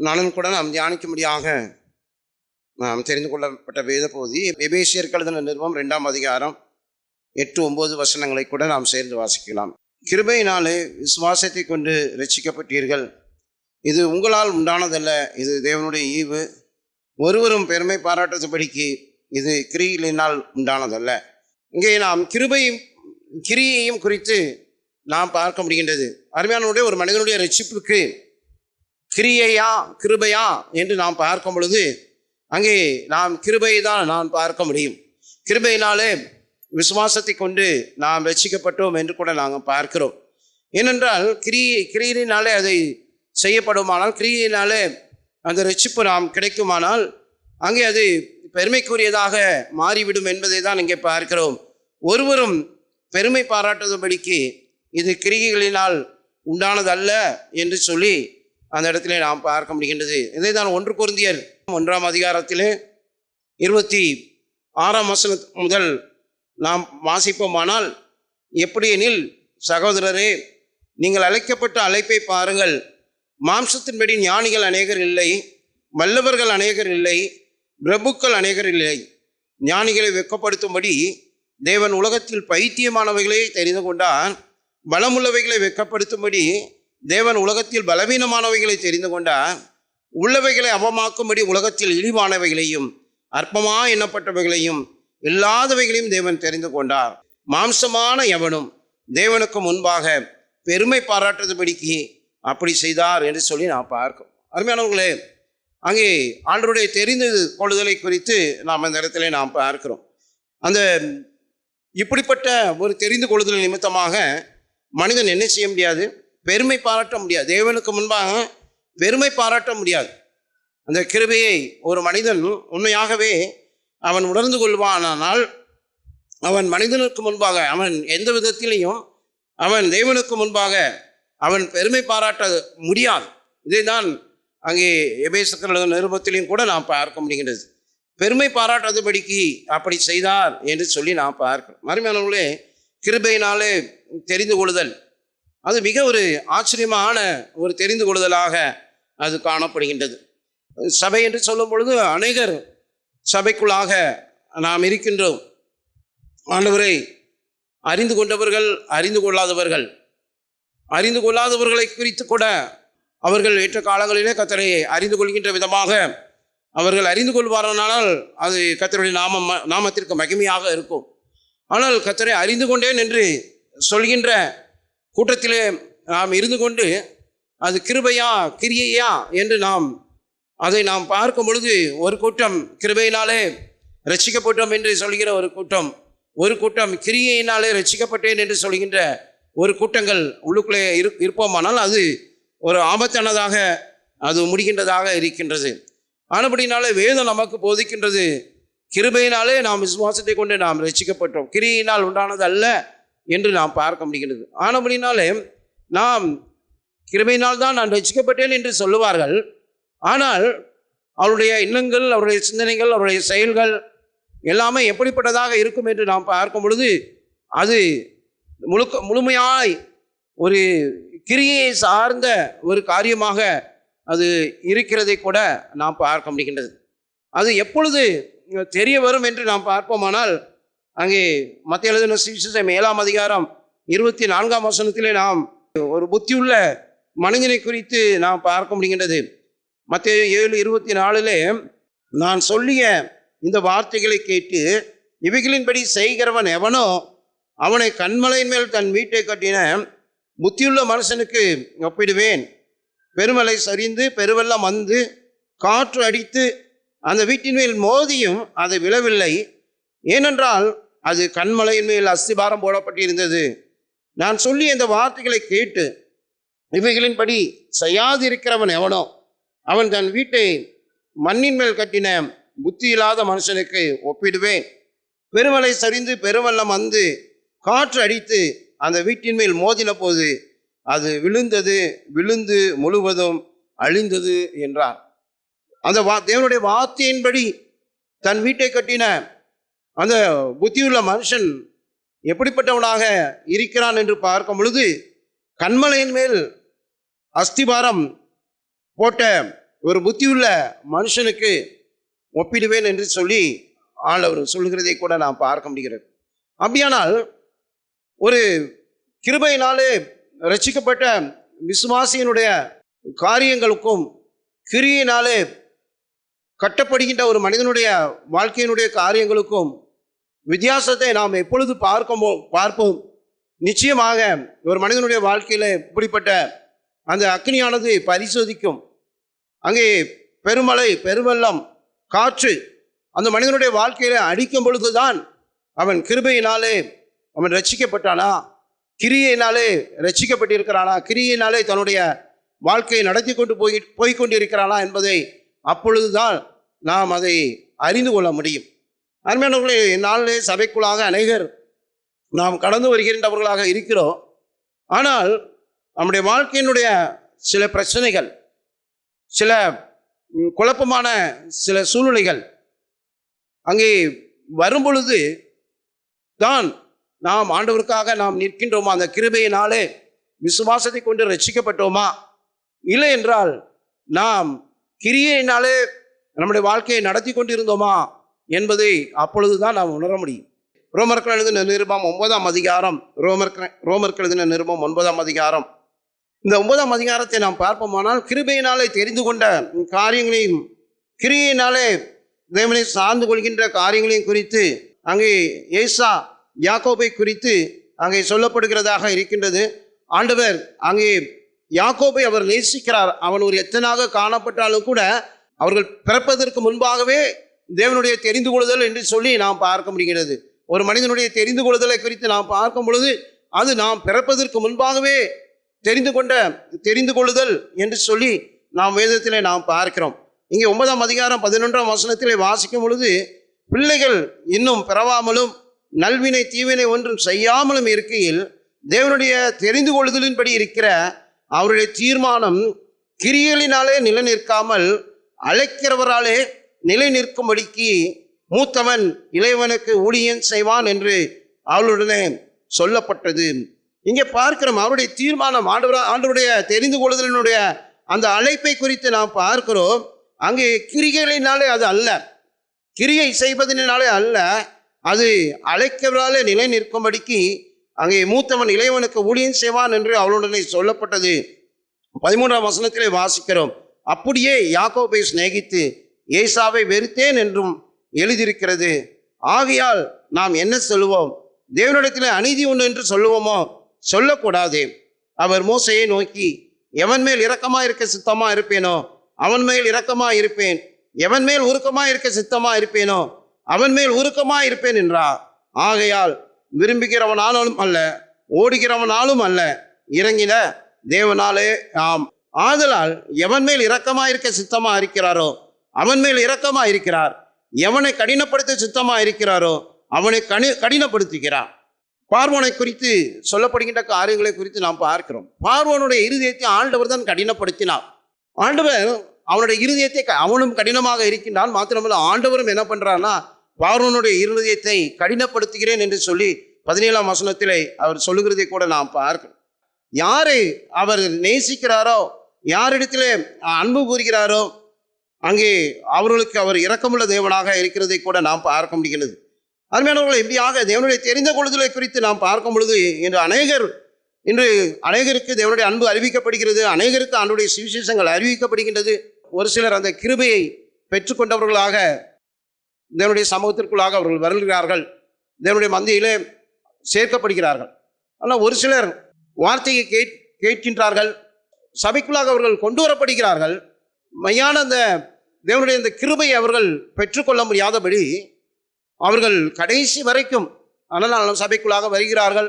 நானும் கூட நாம் தியானிக்கும்படியாக நாம் தெரிந்து கொள்ளப்பட்ட வேத பகுதி எபேசியருக்கு எழுதின நிருபம் 2ஆம் அதிகாரம் 8-9 வசனங்களை கூட நாம் சேர்ந்து வாசிக்கலாம். கிருபையினாலே விசுவாசத்தை கொண்டு இரட்சிக்கப்பட்டீர்கள். இது உங்களால் உண்டானதல்ல, இது தேவனுடைய ஈவு. ஒருவரும் பெருமை பாராட்டும்படிக்கு இது கிரியினால் உண்டானதல்ல. இங்கே நாம் கிரியையும் குறித்து நாம் பார்க்க முடிகின்றது. அருமையானவருடைய ஒரு மனிதனுடைய இரட்சிப்புக்கு கிரியையா கிருபையா என்று நாம் பார்க்கும் பொழுது அங்கே நாம் கிருபையை தான் நாம் பார்க்க முடியும். கிருபையினாலே விசுவாசத்தை கொண்டு நாம் ரட்சிக்கப்பட்டோம் என்று கூட நாங்கள் பார்க்கிறோம். ஏனென்றால் கிரியினாலே அதை செய்யப்படுமானால், கிரியினாலே அந்த ரட்சிப்பு நாம் கிடைக்குமானால் அங்கே அது பெருமைக்குரியதாக மாறிவிடும் என்பதை தான் இங்கே பார்க்கிறோம். ஒருவரும் பெருமை பாராட்டும்படிக்கு இது கிரிகளினால் உண்டானதல்ல என்று சொல்லி அந்த இடத்துல நாம் பார்க்க முடிகின்றது. இதை தான் 1 கொரிந்தியர் 1ஆம் அதிகாரத்திலே 26ஆம் வசனம் முதல் நாம் வாசிப்போமானால், எப்படி எனில் சகோதரரே, நீங்கள் அழைக்கப்பட்ட அழைப்பை பாருங்கள். மாம்சத்தின்படி ஞானிகள் அநேகர் இல்லை, வல்லவர்கள் அநேகர் இல்லை, பிரபுக்கள் அநேகர் இல்லை. ஞானிகளை வெட்கப்படுத்தும்படி தேவன் உலகத்தில் பைத்தியமானவைகளை தெரிந்து கொண்டான். பலமுள்ளவைகளை வெட்கப்படுத்தும்படி தேவன் உலகத்தில் பலவீனமானவைகளை தெரிந்து கொண்டார். உள்ளவைகளை அவமாக்கும்படி உலகத்தில் இழிவானவைகளையும் அற்பமா எண்ணப்பட்டவைகளையும் இல்லாதவைகளையும் தேவன் தெரிந்து கொண்டார். மாம்சமான எவனும் தேவனுக்கு முன்பாக பெருமை பாராட்டும்படிக்கு அப்படி செய்தார் என்று சொல்லி நாம் பார்க்கிறோம். அருமையானவர்களே, அங்கே ஆண்டவருடைய தெரிந்து கொள்ளுதலை குறித்து நாம் அந்த இடத்துல நாம் பார்க்கிறோம். அந்த இப்படிப்பட்ட ஒரு தெரிந்து கொள்ளுதல் நிமித்தமாக மனிதன் என்ன செய்ய முடியாது? பெருமை பாராட்ட முடியாது. தேவனுக்கு முன்பாக பெருமை பாராட்ட முடியாது. அந்த கிருபையை ஒரு மனிதன் உண்மையாகவே அவன் உணர்ந்து கொள்வானால் அவன் மனிதனுக்கு முன்பாக அவன் எந்த விதத்திலையும் அவன் தேவனுக்கு முன்பாக அவன் பெருமை பாராட்ட முடியாது. இதை தான் அங்கே எபேசியர் நிருபத்திலையும் கூட நாம் பார்க்க முடிகின்றது. பெருமை பாராட்டாதபடிக்கு அப்படி செய்தார் என்று சொல்லி நாம் பார்க்கிறோம். அருமையானவர்களே, கிருபையினாலே தெரிந்து கொள்ளுதல் அது மிக ஒரு ஆச்சரியமான ஒரு தெரிந்து கொள்ளுதலாக அது காணப்படுகின்றது. சபை என்று சொல்லும் பொழுது அநேகர் சபைக்குள்ளாக நாம் இருக்கின்றோம். ஆண்டவரை அறிந்து கொண்டவர்கள், அறிந்து கொள்ளாதவர்களை குறித்து கூட அவர்கள் ஏற்ற காலங்களிலே கர்த்தரை அறிந்து கொள்கின்ற விதமாக அவர்கள் அறிந்து கொள்வாரானால் அது கர்த்தருடைய நாமத்திற்கு மகிமையாக இருக்கும். ஆனால் கர்த்தரை அறிந்து கொண்டேன் என்று சொல்கின்ற கூட்டத்திலே நாம் இருந்து கொண்டு அது கிருபையா கிரியையா என்று அதை நாம் பார்க்கும் பொழுது ஒரு கூட்டம் கிருபையினாலே ரட்சிக்கப்பட்டோம் என்று சொல்கிற ஒரு கூட்டம் கிரியையினாலே ரட்சிக்கப்பட்டேன் என்று சொல்கின்ற ஒரு கூட்டங்கள் உள்ளுக்குள்ளே இருப்போமானால் அது ஒரு ஆபத்தானதாக அது முடிகின்றதாக இருக்கின்றது. ஆனபடினாலே வேதம் நமக்கு போதிக்கின்றது, கிருபையினாலே நாம் விசுவாசத்தை கொண்டு நாம் ரட்சிக்கப்பட்டோம், கிரியினால் உண்டானது அல்ல என்று நாம் பார்க்க முடிகிறது. ஆனபடினாலே நாம் கிருபையினால் தான் நான் ரட்சிக்கப்பட்டேன் என்று சொல்லுவார்கள். ஆனால் அவருடைய எண்ணங்கள், அவருடைய சிந்தனைகள், அவருடைய செயல்கள் எல்லாமே எப்படிப்பட்டதாக இருக்கும் என்று நாம் பார்க்கும் பொழுது அது முழுமையாய் ஒரு கிரியை சார்ந்த ஒரு காரியமாக அது இருக்கிறதை கூட நாம் பார்க்க முடிகின்றது. அது எப்பொழுது தெரிய வரும் என்று நாம் பார்ப்போமானால் அங்கே மத்திய எழுதின சுவிசேஷம் 7ஆம் அதிகாரம் 24ஆம் வசனத்திலே நாம் ஒரு புத்தியுள்ள மனிதனை குறித்து நாம் பார்க்க முடிகின்றது. மத்திய 7:24 நான் சொல்லிய இந்த வார்த்தைகளை கேட்டு இவைகளின்படி செய்கிறவன் எவனோ அவனை கண்மலையின் மேல் தன் வீட்டை கட்டின புத்தியுள்ள மனுஷனுக்கு ஒப்பிடுவேன். பெருமலை சரிந்து பெருவெள்ளம் வந்து காற்று அடித்து அந்த வீட்டின் மேல் மோதியும் அது விழவில்லை, ஏனென்றால் அது கண்மலையின் மேல் அஸ்திபாரம் போடப்பட்டிருந்தது. நான் சொல்லி இந்த வார்த்தைகளை கேட்டு இவைகளின்படி செய்யாதிருக்கிறவன் எவனோ அவன் தன் வீட்டை மண்ணின் மேல் கட்டின புத்தி இல்லாத மனுஷனுக்கு ஒப்பிடுவேன். பெருமலை சரிந்து பெருவெள்ளம் வந்து காற்று அடித்து அந்த வீட்டின் மேல் மோதின போது அது விழுந்து முழுவதும் அழிந்தது என்றார். அந்த தேவனுடைய வார்த்தையின்படி தன் வீட்டை கட்டின அந்த புத்தியுள்ள மனுஷன் எப்படிப்பட்டவனாக இருக்கிறான் என்று பார்க்கும் பொழுது கண்மலையின் மேல் அஸ்திபாரம் போட்ட ஒரு புத்தியுள்ள மனுஷனுக்கு ஒப்பிடுவேன் என்று சொல்லி ஆண்டவர் சொல்கிறதை கூட நாம் பார்க்க முடிகிறது. அப்படியானால் ஒரு கிருபையினாலே ரட்சிக்கப்பட்ட விசுவாசியினுடைய காரியங்களுக்கும் கிரியினாலே கட்டப்படுகின்ற ஒரு மனிதனுடைய வாழ்க்கையினுடைய காரியங்களுக்கும் வித்தியாசத்தை நாம் எப்பொழுது பார்ப்போம். நிச்சயமாக ஒரு மனிதனுடைய வாழ்க்கையில் இப்படிப்பட்ட அந்த அக்னியானது பரிசோதிக்கும். அங்கே பெருமழை, பெருவெள்ளம், காற்று அந்த மனிதனுடைய வாழ்க்கையில அடிக்கும் பொழுதுதான் அவன் கிருபையினாலே அவன் ரட்சிக்கப்பட்டானா, கிரியையினாலே ரட்சிக்கப்பட்டிருக்கிறானா, கிரியையினாலே தன்னுடைய வாழ்க்கையை நடத்தி கொண்டு போய்கொண்டிருக்கிறானா என்பதை அப்பொழுதுதான் நாம் அதை அறிந்து கொள்ள முடியும். அருமையானவர்களே, நாளிலே சபைக்குள்ளாக அநேகர் நாம் கடந்து வருகின்றவர்களாக இருக்கிறோம். ஆனால் நம்முடைய வாழ்க்கையினுடைய சில பிரச்சனைகள், சில குழப்பமான சில சூழ்நிலைகள் அங்கே வரும்பொழுது தான் நாம் ஆண்டவருக்காக நாம் நிற்கின்றோமா, அந்த கிருபையினாலே விசுவாசத்தை கொண்டு ரட்சிக்கப்பட்டோமா, இல்லை என்றால் நாம் கிரியையினாலே நம்முடைய வாழ்க்கையை நடத்தி கொண்டிருந்தோமா என்பதை அப்பொழுதுதான் நாம் உணர முடியும். ரோமர்கள் எழுதின நிருபம் 9ஆம் அதிகாரம், ரோமர்கள் எழுதின நிருபம் 9ஆம் அதிகாரம். இந்த 9ஆம் அதிகாரத்தை நாம் பார்ப்போமானால் கிருபையினாலே தெரிந்து கொண்ட காரியங்களையும் கிரியையினாலே தேவனை சார்ந்து கொள்கின்ற காரியங்களையும் குறித்து அங்கே ஏசா யாக்கோபை குறித்து அங்கே சொல்லப்படுகிறதாக இருக்கின்றது. ஆண்டவர் அங்கே யாக்கோபை அவர் நேசிக்கிறார். அவன் ஒரு எத்தனாக காணப்பட்டாலும் கூட அவர்கள் பிறப்பதற்கு முன்பாகவே தேவனுடைய தெரிந்து கொள்ளுதல் என்று சொல்லி நாம் பார்க்க முடிகிறது. ஒரு மனிதனுடைய தெரிந்து கொள்ளுதலை குறித்து நாம் பார்க்கும் பொழுது அது நாம் பிறப்பதற்கு முன்பாகவே தெரிந்து கொள்ளுதல் என்று சொல்லி நாம் வேதத்திலே நாம் பார்க்கிறோம். இங்கே 9ஆம் அதிகாரம் 11ஆம் வசனத்திலே வாசிக்கும் பொழுது, பிள்ளைகள் இன்னும் பிறவாமலும் நல்வினை தீவினை ஒன்றும் செய்யாமலும் இருக்கையில் தேவனுடைய தெரிந்து கொள்ளுதலின்படி இருக்கிற அவருடைய தீர்மானம் கிரியைகளினாலே நிலை நிற்காமல் அழைக்கிறவராலே நிலை நிற்கும்படிக்கு மூத்தவன் இளையவனுக்கு ஊழியம் செய்வான் என்று அவளுடனே சொல்லப்பட்டது. இங்கே பார்க்கிறோம் அவருடைய தீர்மானம், ஆண்டவருடைய தெரிந்து கொள்ளுதலினுடைய அந்த அழைப்பை குறித்து நாம் பார்க்கிறோம். அங்கே கிரிகைகளினாலே அது அல்ல, கிரியை செய்வதனாலே அல்ல, அது அழைக்கிறவராலே நிலை நிற்கும்படிக்கு அங்கே மூத்தவன் இளையவனுக்கு ஊழியம் செய்வான் என்று அவளுடனே சொல்லப்பட்டது. 13ஆம் வசனத்திலே வாசிக்கிறோம், அப்படியே யாக்கோபை சிநேகித்து ஏசாவை வெறுத்தேன் என்றும் எழுதியிருக்கிறது. ஆகையால் நாம் என்ன சொல்லுவோம்? தேவனிடத்தில் அநீதி உண்டு என்று சொல்லுவோமோ? சொல்லக்கூடாது. அவர் மோசையை நோக்கி, எவன் மேல் இரக்கமா இருக்க சித்தமா இருப்பேனோ அவன் மேல் இரக்கமா இருப்பேன், எவன் மேல் உருக்கமா இருக்க சித்தமா இருப்பேனோ அவன் மேல் உருக்கமா இருப்பேன் என்றார். ஆகையால் விரும்புகிறவனாலும் அல்ல, ஓடுகிறவனாலும் அல்ல, இறங்கின தேவனாலே ஆம். ஆதலால் எவன் மேல் இரக்கமா இருக்க சித்தமா இருக்கிறாரோ அவன் மேல் இரக்கமா இருக்கிறார், எவனை கடினப்படுத்த சித்தமா இருக்கிறாரோ அவனை கடினப்படுத்துகிறார். பார்வோனை குறித்து சொல்லப்படுகின்ற காரியங்களை குறித்து நாம் பார்க்கிறோம். பார்வோனுடைய இருதயத்தை ஆண்டவர் தான் கடினப்படுத்தினார். ஆண்டவர் அவனுடைய இருதயத்தை அவனும் கடினமாக இருக்கின்றான். மாத்திரமல்ல, ஆண்டவரும் என்ன பண்றான்னா பார்வோனுடைய இருதயத்தை கடினப்படுத்துகிறேன் என்று சொல்லி 17ஆம் வசனத்திலே அவர் சொல்லுகிறதை கூட நாம் பார்க்கிறோம். யாரை அவர் நேசிக்கிறாரோ, யாரிடத்திலே அன்பு கூறுகிறாரோ அங்கே அவர்களுக்கு அவர் இரக்கமுள்ள தேவனாக இருக்கிறதை கூட நாம் பார்க்க முடிகிறது. அருமையானவர்கள், எப்படியாக தேவனுடைய தெரிந்த கொள்ளுதலை குறித்து நாம் பார்க்கும் பொழுது இன்று அநேகருக்கு தேவனுடைய அன்பு அறிவிக்கப்படுகிறது, அநேகருக்கு ஆண்டவருடைய சுவிசேஷங்கள் அறிவிக்கப்படுகின்றது. ஒரு சிலர் அந்த கிருபையை பெற்றுக்கொண்டவர்களாக தேவனுடைய சமூகத்திற்குள்ளாக அவர்கள் வருகிறார்கள், தேவனுடைய மந்தியிலே சேர்க்கப்படுகிறார்கள். ஆனால் ஒரு சிலர் வார்த்தையை கேட்கின்றார்கள், சபைக்குள்ளாக அவர்கள் கொண்டு வரப்படுகிறார்கள். மையான அந்த தேவனுடைய அந்த கிருபையை அவர்கள் பெற்றுக்கொள்ள முடியாதபடி அவர்கள் கடைசி வரைக்கும் ஆனால் சபைக்குள்ளாக வருகிறார்கள்,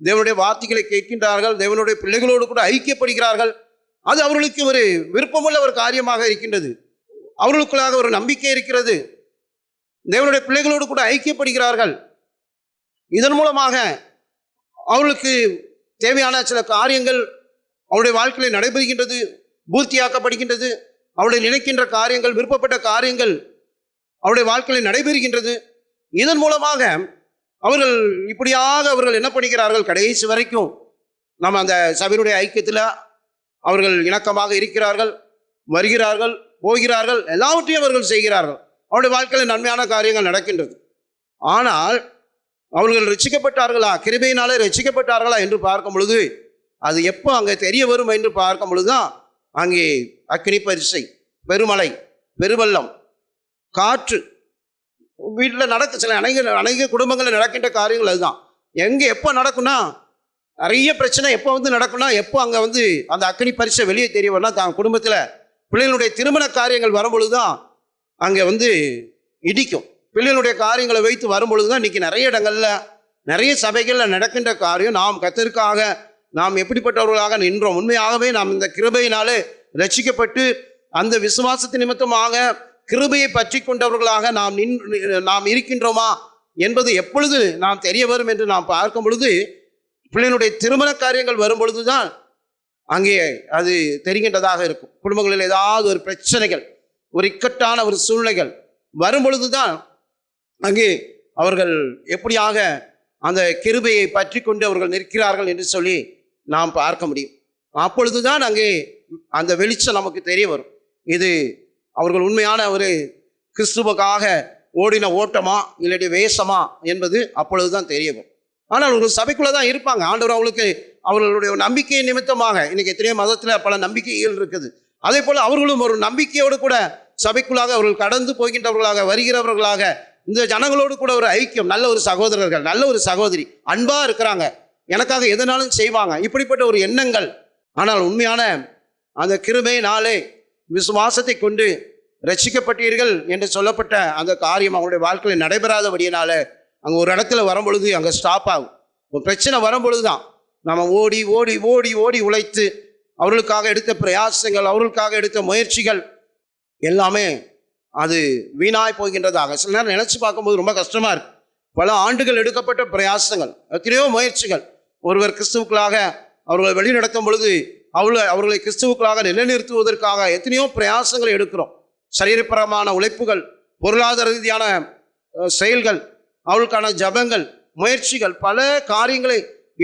தேவனுடைய வார்த்தைகளை கேட்கின்றார்கள், தேவனுடைய பிள்ளைகளோடு கூட ஐக்கியப்படுகிறார்கள். அது அவர்களுக்கு ஒரு விருப்பமுள்ள ஒரு காரியமாக இருக்கின்றது. அவர்களுக்குள்ளாக ஒரு நம்பிக்கை இருக்கிறது, தேவனுடைய பிள்ளைகளோடு கூட ஐக்கியப்படுகிறார்கள். இதன் மூலமாக அவர்களுக்கு தேவையான சில காரியங்கள் அவருடைய வாழ்க்கையில் நடைபெறுகின்றது, பூர்த்தியாக்கப்படுகின்றது. அவருடைய நினைக்கின்ற காரியங்கள், விருப்பப்பட்ட காரியங்கள் அவருடைய வாழ்க்கையில் நடைபெறுகின்றது. இதன் மூலமாக அவர்கள் அவர்கள் என்ன பண்ணுகிறார்கள், கடைசி வரைக்கும் நம்ம அந்த சபையினுடைய ஐக்கியத்தில் அவர்கள் இணக்கமாக இருக்கிறார்கள், வருகிறார்கள், போகிறார்கள், எல்லாவற்றையும் அவர்கள் செய்கிறார்கள். அவருடைய வாழ்க்கையில் நன்மையான காரியங்கள் நடக்கின்றது. ஆனால் அவர்கள் ரட்சிக்கப்பட்டார்களா, கிருபையினாலே ரட்சிக்கப்பட்டார்களா என்று பார்க்கும் பொழுது அது எப்போ அங்கே தெரிய வரும் என்று பார்க்கும் பொழுதுதான் அங்கே அக்கினி பரிசை, பெருமழை, பெருவெள்ளம், காற்று, வீட்டில் சில அநேக குடும்பங்களில் நடக்கின்ற காரியங்கள் அதுதான். எங்கே எப்போ நடக்கும்னா, நிறைய பிரச்சனை எப்போ நடக்கும்னா, எப்போ அங்கே அந்த அக்கினி பரிசை வெளியே தெரிய வரனா, தான் குடும்பத்தில் பிள்ளைகளுடைய திருமண காரியங்கள் வரும்பொழுது தான் அங்கே இடிக்கும். பிள்ளைகளுடைய காரியங்களை வைத்து வரும்பொழுது தான் இன்றைக்கி நிறைய இடங்களில், நிறைய சபைகளில் நடக்கின்ற காரியம். நாம் கர்த்தருக்காக நாம் எப்படிப்பட்டவர்களாக நின்றோம், உண்மையாகவே நாம் இந்த கிருபையினாலே ரட்சிக்கப்பட்டு அந்த விசுவாசத்தின் நிமித்தமாக கிருபையை பற்றி கொண்டவர்களாக நாம் இருக்கின்றோமா என்பது எப்பொழுது நாம் தெரிய வரும் என்று நாம் பார்க்கும் பொழுது, பிள்ளைகளுடைய திருமண காரியங்கள் வரும் பொழுது தான் அங்கே அது தெரிகின்றதாக இருக்கும். குடும்பங்களில் ஏதாவது ஒரு பிரச்சனைகள், ஒரு இக்கட்டான ஒரு சூழ்நிலைகள் வரும் பொழுது தான் அங்கே அவர்கள் எப்படியாக அந்த கிருபையை பற்றி கொண்டு அவர்கள் நிற்கிறார்கள் என்று சொல்லி நாம் பார்க்க முடியும். அப்பொழுது தான் அங்கே அந்த வெளிச்சம் நமக்கு தெரிய வரும். இது அவர்கள் உண்மையான ஒரு கிறிஸ்துவுக்காக ஓடின ஓட்டமா இல்லாட்டி வேஷமா என்பது அப்பொழுது தான் தெரிய வரும். ஆனால் அவர்கள் சபைக்குள்ளே தான் இருப்பாங்க. ஆண்டவர் அவர்களுடைய நம்பிக்கை நிமித்தமாக, இன்னைக்கு எத்தனையோ மதத்தில் பல நம்பிக்கைகள் இருக்குது, அதே போல் அவர்களும் ஒரு நம்பிக்கையோடு கூட சபைக்குள்ளாக அவர்கள் கடந்து போகின்றவர்களாக, வருகிறவர்களாக, இந்த ஜனங்களோடு கூட ஒரு ஐக்கியம், நல்ல ஒரு சகோதரர்கள், நல்ல ஒரு சகோதரி, அன்பா இருக்கிறாங்க, எனக்காக எதனாலும் செய்வாங்க, இப்படிப்பட்ட ஒரு எண்ணங்கள். ஆனால் உண்மையான அந்த கிருபையினாலே விசுவாசத்தை கொண்டு ரட்சிக்கப்பட்டீர்கள் என்று சொல்லப்பட்ட அந்த காரியம் அவங்களுடைய வாழ்க்கையில் நடைபெறாதபடியினால அங்கே ஒரு இடத்துல வரும்பொழுது அங்கே ஸ்டாப் ஆகும். ஒரு பிரச்சனை வரும்பொழுது தான் நம்ம ஓடி ஓடி ஓடி ஓடி உழைத்து அவர்களுக்காக எடுத்த பிரயாசங்கள், அவர்களுக்காக எடுத்த முயற்சிகள் எல்லாமே அது வீணாய் போகின்றதாக சில நேரம் நினச்சி பார்க்கும்போது ரொம்ப கஷ்டமாக இருக்குது. பல ஆண்டுகள் எடுக்கப்பட்ட பிரயாசங்கள், எத்தனையோ முயற்சிகள், ஒருவர் கிறிஸ்துவுக்களாக அவர்களை வழிநடத்தும் பொழுது அவர்களை கிறிஸ்துவுக்களாக நிலைநிறுத்துவதற்காக எத்தனையோ பிரயாசங்களை எடுக்கிறோம். சரீரப்பரமான உழைப்புகள், பொருளாதார ரீதியான செயல்கள், அவர்களுக்கான ஜபங்கள், முயற்சிகள், பல காரியங்களை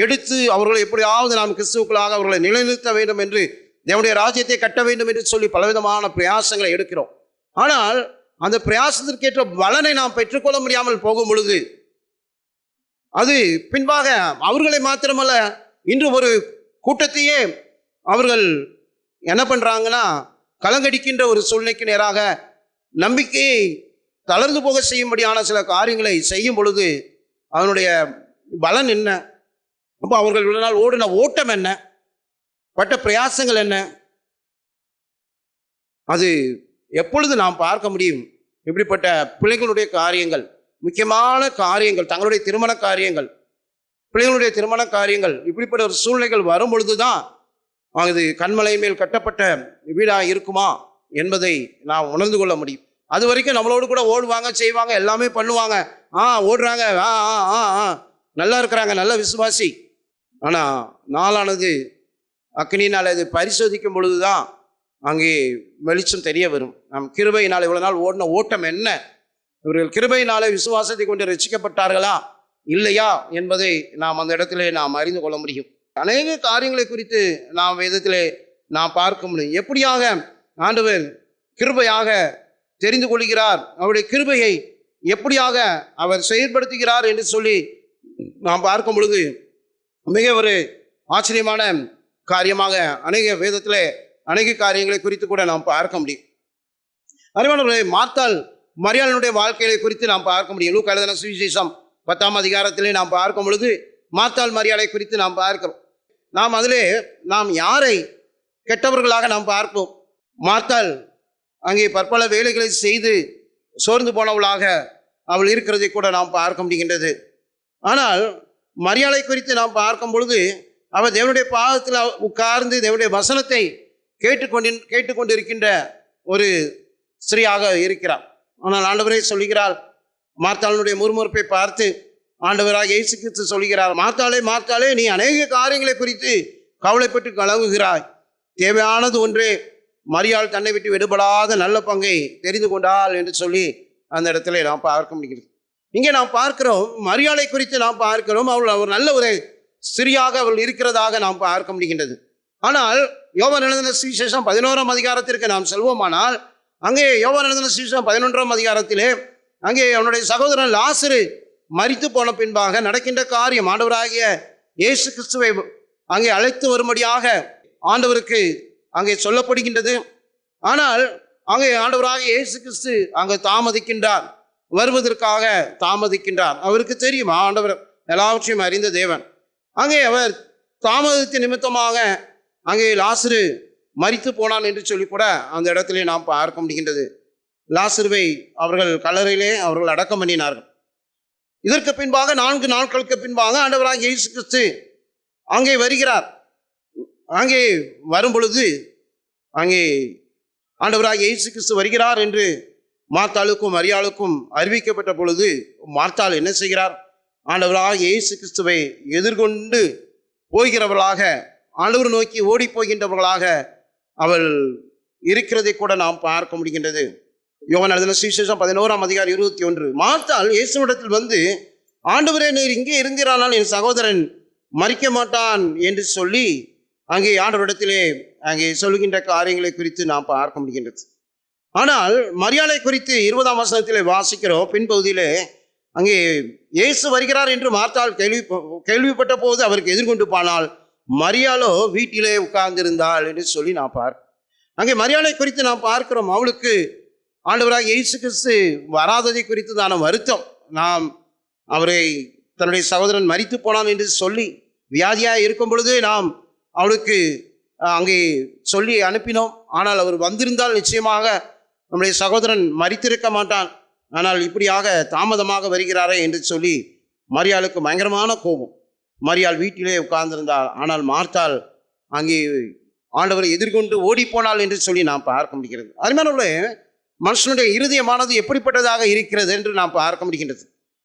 எடுத்து அவர்களை எப்படியாவது நாம் கிறிஸ்துவுக்களாக அவர்களை நிலைநிறுத்த வேண்டும் என்று, தேவனுடைய ராஜ்யத்தை கட்ட வேண்டும் என்று சொல்லி பலவிதமான பிரயாசங்களை எடுக்கிறோம். ஆனால் அந்த பிரயாசத்திற்கேற்ற பலனை நாம் பெற்றுக்கொள்ள முடியாமல் போகும் பொழுது அது பின்பாக அவர்களை மாத்திரமல்ல, இன்று ஒரு கூட்டத்தையே அவர்கள் என்ன பண்ணுறாங்கன்னா, கலங்கடிக்கின்ற ஒரு சூழ்நிலைக்கு நேராக நம்பிக்கையை தளர்ந்து போக செய்யும்படியான சில காரியங்களை செய்யும் பொழுது அதனுடைய பலன் என்ன? அப்போ அவர்கள் இவ்வளவு நாள் ஓடின ஓட்டம் என்ன, பட்ட பிரயாசங்கள் என்ன, அது எப்பொழுது நாம் பார்க்க முடியும்? இப்படிப்பட்ட பிள்ளைகளுடைய காரியங்கள், முக்கியமான காரியங்கள், தங்களுடைய திருமண காரியங்கள், பிள்ளைகளுடைய திருமண காரியங்கள், இப்படிப்பட்ட ஒரு சூழ்நிலைகள் வரும் பொழுது தான் அது கண்மலை மேல் கட்டப்பட்ட வீடாக இருக்குமா என்பதை நாம் உணர்ந்து கொள்ள முடியும். அது வரைக்கும் நம்மளோடு கூட ஓடுவாங்க, செய்வாங்க, எல்லாமே பண்ணுவாங்க, ஓடுறாங்க, நல்லா இருக்கிறாங்க, நல்ல விசுவாசி. ஆனால் நாளானது அக்னியினால் அது பரிசோதிக்கும் பொழுது தான் அங்கே வெளிச்சம் தெரிய வரும். நம் கிருபையினால் இவ்வளோ நாள் ஓடின ஓட்டம் என்ன, இவர்கள் கிருபையினாலே விசுவாசத்தை கொண்டு ரட்சிக்கப்பட்டார்களா இல்லையா என்பதை நாம் அந்த இடத்திலே நாம் அறிந்து கொள்ள முடியும். அநேக காரியங்களை குறித்து நாம் வேதத்திலே நாம் பார்க்க முடியும். எப்படியாக ஆண்டவர் கிருபையாக தெரிந்து கொள்கிறார், அவருடைய கிருபையை எப்படியாக அவர் செயல்படுத்துகிறார் என்று சொல்லி நாம் பார்க்கும் பொழுது மிக ஒரு ஆச்சரியமான காரியமாக அநேக வேதத்திலே அநேக காரியங்களை குறித்து கூட நாம் பார்க்க முடியும். அறிவானவர்களே, மார்த்தாள் மரியாளுடைய வாழ்க்கையை குறித்து நாம் பார்க்க முடியும். லூக்கா எழுதின சுவிசேஷம் 10ஆம் அதிகாரத்திலே நாம் பார்க்கும் பொழுது மார்த்தாள் மரியாளை குறித்து நாம் பார்க்கிறோம். நாம் அதிலே நாம் யாரை கெட்டவர்களாக நாம் பார்ப்போம். மார்த்தாள் அங்கே பற்பல வேலைகளை செய்து சோர்ந்து போனவளாக அவள் இருக்கிறதை கூட நாம் பார்க்க முடிகின்றது. ஆனால் மரியாளை குறித்து நாம் பார்க்கும் பொழுது அவள் தேவனுடைய பாதத்தில் உட்கார்ந்து தேவனுடைய வசனத்தை கேட்டுக்கொண்டிருக்கின்ற ஒரு ஸ்திரீயாக இருக்கிறார். ஆனால் ஆண்டவரே சொல்லுகிறார், மார்த்தாளுடைய முறுமுறுப்பை பார்த்து ஆண்டவராக இயேசு கிறிஸ்து சொல்கிறார், மார்த்தாளே மார்த்தாளே, நீ அநேக காரியங்களை குறித்து கவலைப்பட்டு கலங்குகிறாய், தேவையானது ஒன்றே, மரியாள் தன்னை விட்டு விடுபடாத நல்ல பங்கை தெரிந்து கொண்டாள் என்று சொல்லி அந்த இடத்துல நாம் பார்க்க முடிகிறது. இங்கே நாம் பார்க்கிறோம், மரியாளை குறித்து நாம் பார்க்கிறோம், அவள் நல்ல ஒரு ஸ்திரியாக அவள் இருக்கிறதாக நாம் பார்க்க முடிகின்றது. ஆனால் யோவான் எழுதின சுவிசேஷம் 11ஆம் அதிகாரத்திற்கு நாம் செல்வோமானால் அங்கே யோவான் எழுதின சுவிசேஷம் 11ஆம் அதிகாரத்திலே அங்கே அவனுடைய சகோதரன் லாசரு மரித்து போன பின்பாக நடக்கின்ற காரியம், ஆண்டவராகிய இயேசு கிறிஸ்துவை அங்கே அழைத்து வரும்படியாக ஆண்டவருக்கு அங்கே சொல்லப்படுகின்றது. ஆனால் அங்கே ஆண்டவராகிய இயேசு கிறிஸ்து அங்கே தாமதிக்கின்றார், வருவதற்காக தாமதிக்கின்றார். அவருக்கு தெரியும், ஆண்டவர் எல்லாவற்றையும் அறிந்த தேவன். அங்கே அவர் தாமதத்தின் நிமித்தமாக அங்கே லாசரு மரித்து போனான் என்று சொல்லி கூட அந்த இடத்திலே நாம் பார்க்க முடிகின்றது. லாசருவை அவர்கள் கல்லறையிலே அவர்கள் அடக்கம் பண்ணினார்கள். இதற்கு பின்பாக 4 நாட்களுக்கு பின்பாக ஆண்டவராகிய இயேசு கிறிஸ்து அங்கே வருகிறார். அங்கே வரும் பொழுது அங்கே ஆண்டவராகிய இயேசு கிறிஸ்து வருகிறார் என்று மார்த்தாளுக்கும் மரியாளுக்கும் அறிவிக்கப்பட்ட பொழுது மார்த்தாள் என்ன செய்கிறார்? ஆண்டவராகிய இயேசு கிறிஸ்துவை எதிர்கொண்டு போகிறவர்களாக, ஆண்டவர் நோக்கி ஓடி போகின்றவர்களாக அவள் இருக்கிறதை கூட நாம் பார்க்க முடிகின்றது. யோவான் எழுதின சுவிசேஷம் 11ஆம் அதிகாரம் 21. மார்த்தாள் இயேசுவிடத்தில் வந்து, ஆண்டவரே, நீர் இங்கே இருந்தீரானால் என் சகோதரன் மரிக்க மாட்டான் என்று சொல்லி அங்கே ஆண்டவரிடத்திலே அங்கே சொல்லுகின்ற காரியங்களை குறித்து நாம் பார்க்க முடிகின்றது. ஆனால் மரியாளை குறித்து 20ஆம் வசனத்திலே வாசிக்கிறோம். பின்பகுதியிலே அங்கே இயேசு வருகிறார் என்று மார்த்தாள் கேள்விப்பட்ட போது அவருக்கு எதிர்கொண்டு போனால், மரியாளோ வீட்டிலே உட்கார்ந்திருந்தாள் என்று சொல்லி நாம் அங்கே மரியாளை குறித்து நாம் பார்க்கிறோம். அவளுக்கு ஆண்டவராக இயேசு கிறிஸ்து வராததை குறித்து தான வருத்தம். நாம் அவரை தன்னுடைய சகோதரன் மரித்து போனான் என்று சொல்லி வியாதியாக இருக்கும் பொழுது நாம் அவளுக்கு அங்கே சொல்லி அனுப்பினோம். ஆனால் அவர் வந்திருந்தால் நிச்சயமாக நம்முடைய சகோதரன் மரித்திருக்க மாட்டான். ஆனால் இப்படியாக தாமதமாக வருகிறாரே என்று சொல்லி மரியாளுக்கு பயங்கரமான கோபம். மரியாள் வீட்டிலே உட்கார்ந்திருந்தாள். ஆனால் மார்த்தாள் அங்கே ஆண்டவரை எதிர்கொண்டு ஓடி போனாள் என்று சொல்லி நாம் பார்க்க முடிகிறது. அருமையானவர்களே, மனுஷனுடைய இருதயமானது எப்படிப்பட்டதாக இருக்கிறது என்று நாம் பார்க்க முடிகின்றது.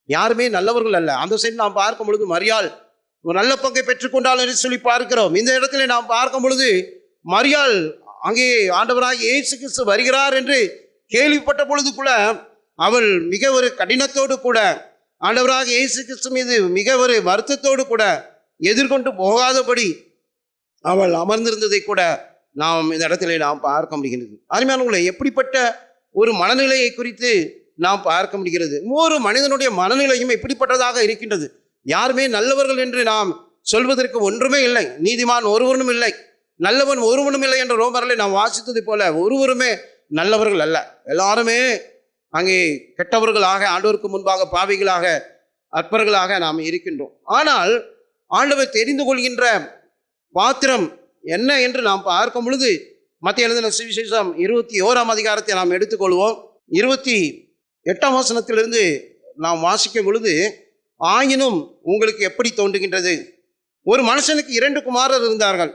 யாருமே நல்லவர்கள் அல்ல. அந்த சைடு நாம் பார்க்கும் பொழுது மரியாள் ஒரு நல்ல பங்கை பெற்றுக்கொண்டாள் என்று சொல்லி பார்க்கிறோம். இந்த இடத்துல நாம் பார்க்கும் பொழுது மரியாள் அங்கே ஆண்டவராக இயேசு கிறிஸ்து வருகிறார் என்று கேள்விப்பட்ட பொழுது கூட அவள் மிக ஒரு கடினத்தோடு கூட ஆண்டவராக இயேசு கிறிஸ்து மீது மிக ஒரு வருத்தத்தோடு கூட எதிர்கொண்டு போகாதபடி அவள் அமர்ந்திருந்ததை கூட நாம் இந்த இடத்துல நாம் பார்க்க முடிகிறது. அருமையானவர்களே, எப்படிப்பட்ட ஒரு மனநிலையை குறித்து நாம் பார்க்க முடிகிறது. ஒவ்வொரு மனிதனுடைய மனநிலையும் எப்படிப்பட்டதாக இருக்கின்றது. யாருமே நல்லவர்கள் என்று நாம் சொல்வதற்கு ஒன்றுமே இல்லை. நீதிமான் ஒருவனும் இல்லை, நல்லவன் ஒருவனும் இல்லை என்ற ரோமர்களை நாம் வாசித்தது போல ஒருவருமே நல்லவர்கள் அல்ல. எல்லாருமே அங்கே கெட்டவர்களாக, ஆண்டவருக்கு முன்பாக பாவிகளாக, அற்பர்களாக நாம் இருக்கின்றோம். ஆனால் ஆண்டவர் தெரிந்து கொள்கின்ற பாத்திரம் என்ன என்று நாம் பார்க்கும் பொழுது மத்திய எழுதின சுவிசேஷம் 21ஆம் அதிகாரத்தை நாம் எடுத்துக்கொள்வோம். 28ஆம் வசனத்திலிருந்து நாம் வாசிக்கும் பொழுது, ஆயினும் உங்களுக்கு எப்படி தோன்றுகின்றது? ஒரு மனுஷனுக்கு 2 குமாரர் இருந்தார்கள்.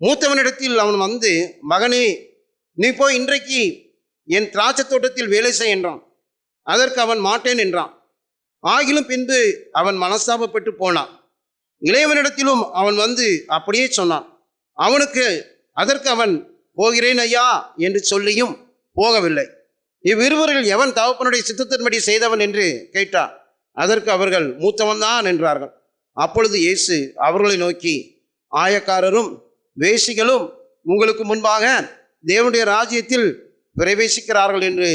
மூத்தவனிடத்தில் அவன் வந்து, மகனே, நீ போய் இன்றைக்கு என் திராட்சை தோட்டத்தில் வேலை செய் என்றான். அதற்கு அவன் மாட்டேன் என்றான். ஆகிலும் பின்பு அவன் மனஸ்தாபப்பட்டு போனான். இளையவனிடத்திலும் அவன் வந்து அப்படியே சொன்னான். அதற்கு அவன், போகிறேன் ஐயா என்று சொல்லியும் போகவில்லை. இவ்விருவரில் எவன் தகப்பனுடைய சித்தத்தின்படி செய்தவன் என்று கேட்டான். அதற்கு அவர்கள், மூத்தவன் தான் என்றார்கள். அப்பொழுது இயேசு அவர்களை நோக்கி, ஆயக்காரரும் வேசிகளும் உங்களுக்கு முன்பாக தேவனுடைய ராஜ்யத்தில் பிரவேசிக்கிறார்கள் என்று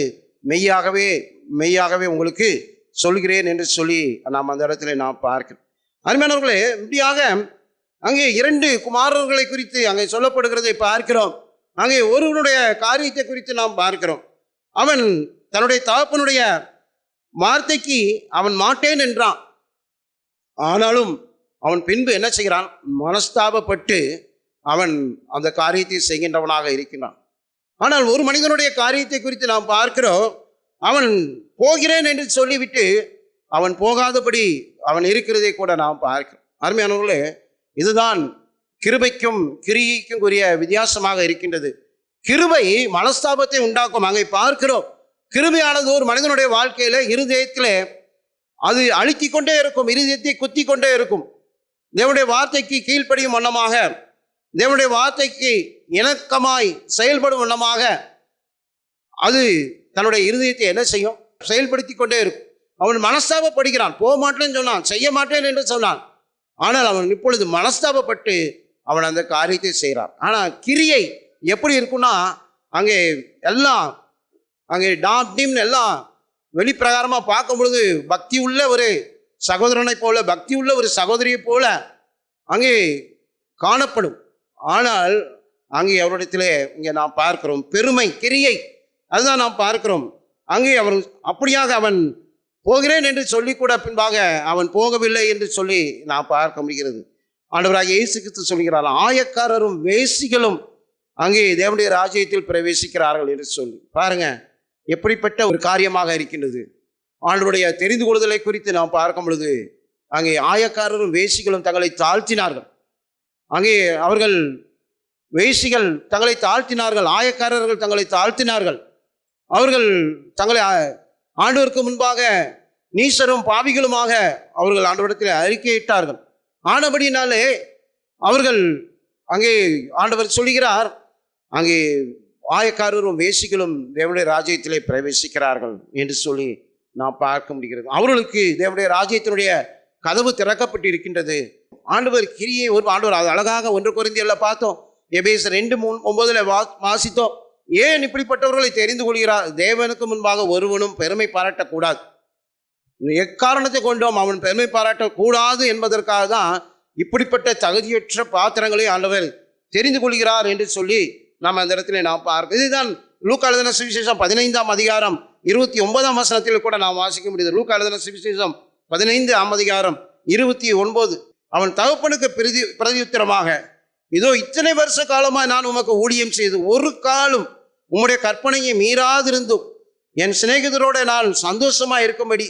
மெய்யாகவே உங்களுக்கு சொல்கிறேன் என்று சொல்லி நாம் அந்த இடத்துல நாம் பார்க்கிறோம். அருமையானவர்களே, இப்படியாக அங்கே 2 குமாரர்களை குறித்து அங்கே சொல்லப்படுகிறதை பார்க்கிறோம். அங்கே ஒருவனுடைய காரியத்தை குறித்து நாம் பார்க்கிறோம். அவன் தன்னுடைய தகப்பனுடைய வார்த்தைக்கு அவன் மாட்டேன் என்றான். ஆனாலும் அவன் பின்பு என்ன செய்கிறான்? மனஸ்தாபப்பட்டு அவன் அந்த காரியத்தை செய்கின்றவனாக இருக்கிறான். ஆனால் ஒரு மனிதனுடைய காரியத்தை குறித்து நாம் பார்க்கிறோம். அவன் போகிறேன் என்று சொல்லிவிட்டு அவன் போகாதபடி அவன் இருக்கிறதை கூட நாம் பார்க்கிறோம். அருமையானவர்களே, இதுதான் கிருபைக்கும் கிரியைக்கும் உரிய வித்தியாசமாக இருக்கின்றது. கிருபை மனஸ்தாபத்தை உண்டாக்கும். அங்கே பார்க்கிறோம், கிருபையானது ஒரு மனிதனுடைய வாழ்க்கையில இருதயத்திலே அது அழுத்திக் கொண்டே இருக்கும், இருதயத்தை குத்தி கொண்டே இருக்கும். தேவனுடைய வார்த்தைக்கு கீழ்ப்படியும் வண்ணமாக, தேவனுடைய வார்த்தைக்கு இணக்கமாய் செயல்படும் வண்ணமாக அது தன்னுடைய இருதயத்தை என்ன செய்யும்? செயல்படுத்தி கொண்டே இருக்கும். அவன் மனஸ்தாபப்படுகிறான். போக மாட்டேன்னு சொன்னான், செய்ய மாட்டேன் என்று சொன்னான். ஆனால் அவன் இப்பொழுது மனஸ்தாபப்பட்டு அவன் அந்த காரியத்தை செய்கிறான். ஆனால் கிரியை எப்படி இருக்குன்னா, அங்கே எல்லாம் அங்கே டாம் டீம்னு எல்லாம் வெளிப்பிரகாரமாக பார்க்கும் பொழுது பக்தி உள்ள ஒரு சகோதரனை போல, பக்தி உள்ள ஒரு சகோதரியை போல அங்கே காணப்படும். ஆனால் அங்கே அவரிடத்திலே இங்கே நாம் பார்க்கிறோம் பெருமை, கிரியை, அதுதான் நாம் பார்க்கிறோம். அங்கே அவர் அப்படியாக அவன் போகிறேன் என்று சொல்லி கூட பின்பாக அவன் போகவில்லை என்று சொல்லி நாம் பார்க்க முடிகிறது. ஆண்டவராகிய இயேசு கிறிஸ்து சொல்கிறார், ஆயக்காரரும் வேசிகளும் அங்கே தேவனுடைய ராஜ்யத்தில் பிரவேசிக்கிறார்கள் என்று சொல்லி. பாருங்க எப்படிப்பட்ட ஒரு காரியமாக இருக்கின்றது. ஆண்டவருடைய தெரிந்து கொள்ளுதலை குறித்து நாம் பார்க்கும் பொழுது அங்கே ஆயக்காரரும் வேசிகளும் தங்களை தாழ்த்தினார்கள். அங்கே அவர்கள் வேசிகள் தங்களை தாழ்த்தினார்கள், ஆயக்காரர்கள் தங்களை தாழ்த்தினார்கள். அவர்கள் தங்களை ஆண்டவருக்கு முன்பாக நீசரும் பாவிகளுமாக அவர்கள் ஆண்டவரிடத்தில் அறிக்கையிட்டார்கள். ஆனபடினாலே அவர்கள் அங்கே ஆண்டவர் சொல்கிறார், அங்கே ஆயக்காரரும் வேசிகளும் தேவனுடைய ராஜ்யத்திலே பிரவேசிக்கிறார்கள் என்று சொல்லி நாம் பார்க்க முடிகிறது. அவர்களுக்கு தேவனுடைய ராஜ்யத்தினுடைய கதவு திறக்கப்பட்டு இருக்கின்றது. ஆண்டவர் கிரியை ஒரு ஆண்டவர் அது அழகாக 1 கொரிந்தியரில் பார்த்தோம், எபேசியர் 2:9 வாசித்தோம். ஏன் இப்படிப்பட்டவர்களை தெரிந்து கொள்கிறார்? தேவனுக்கு முன்பாக ஒருவனும் பெருமை பாராட்டக்கூடாது. எக்காரணத்தை கொண்டோம் அவன் பெருமை பாராட்டக்கூடாது என்பதற்காக தான் இப்படிப்பட்ட தகுதியற்ற பாத்திரங்களை ஆண்டவர் தெரிந்து கொள்கிறார் என்று சொல்லி நாம் அந்த இடத்துல நாம் பார்க்க. இதுதான் லூக்கா எழுதின சுவிசேஷம் 15ஆம் அதிகாரம் 29ஆம் வசனத்தில் கூட நாம் வாசிக்க முடியுது. லூக்கா எழுதின சுவிசேஷம் 15ஆம் அதிகாரம் 29. அவன் தகப்பனுக்கு பிரதியுத்தரமாக, இதோ இத்தனை வருஷ காலமாக நான் உமக்கு ஊழியம் செய்து ஒரு காலம் உம்முடைய கற்பனையை மீறாதிருந்தும் என் சிநேகிதரோட நான் சந்தோஷமாக இருக்கும்படி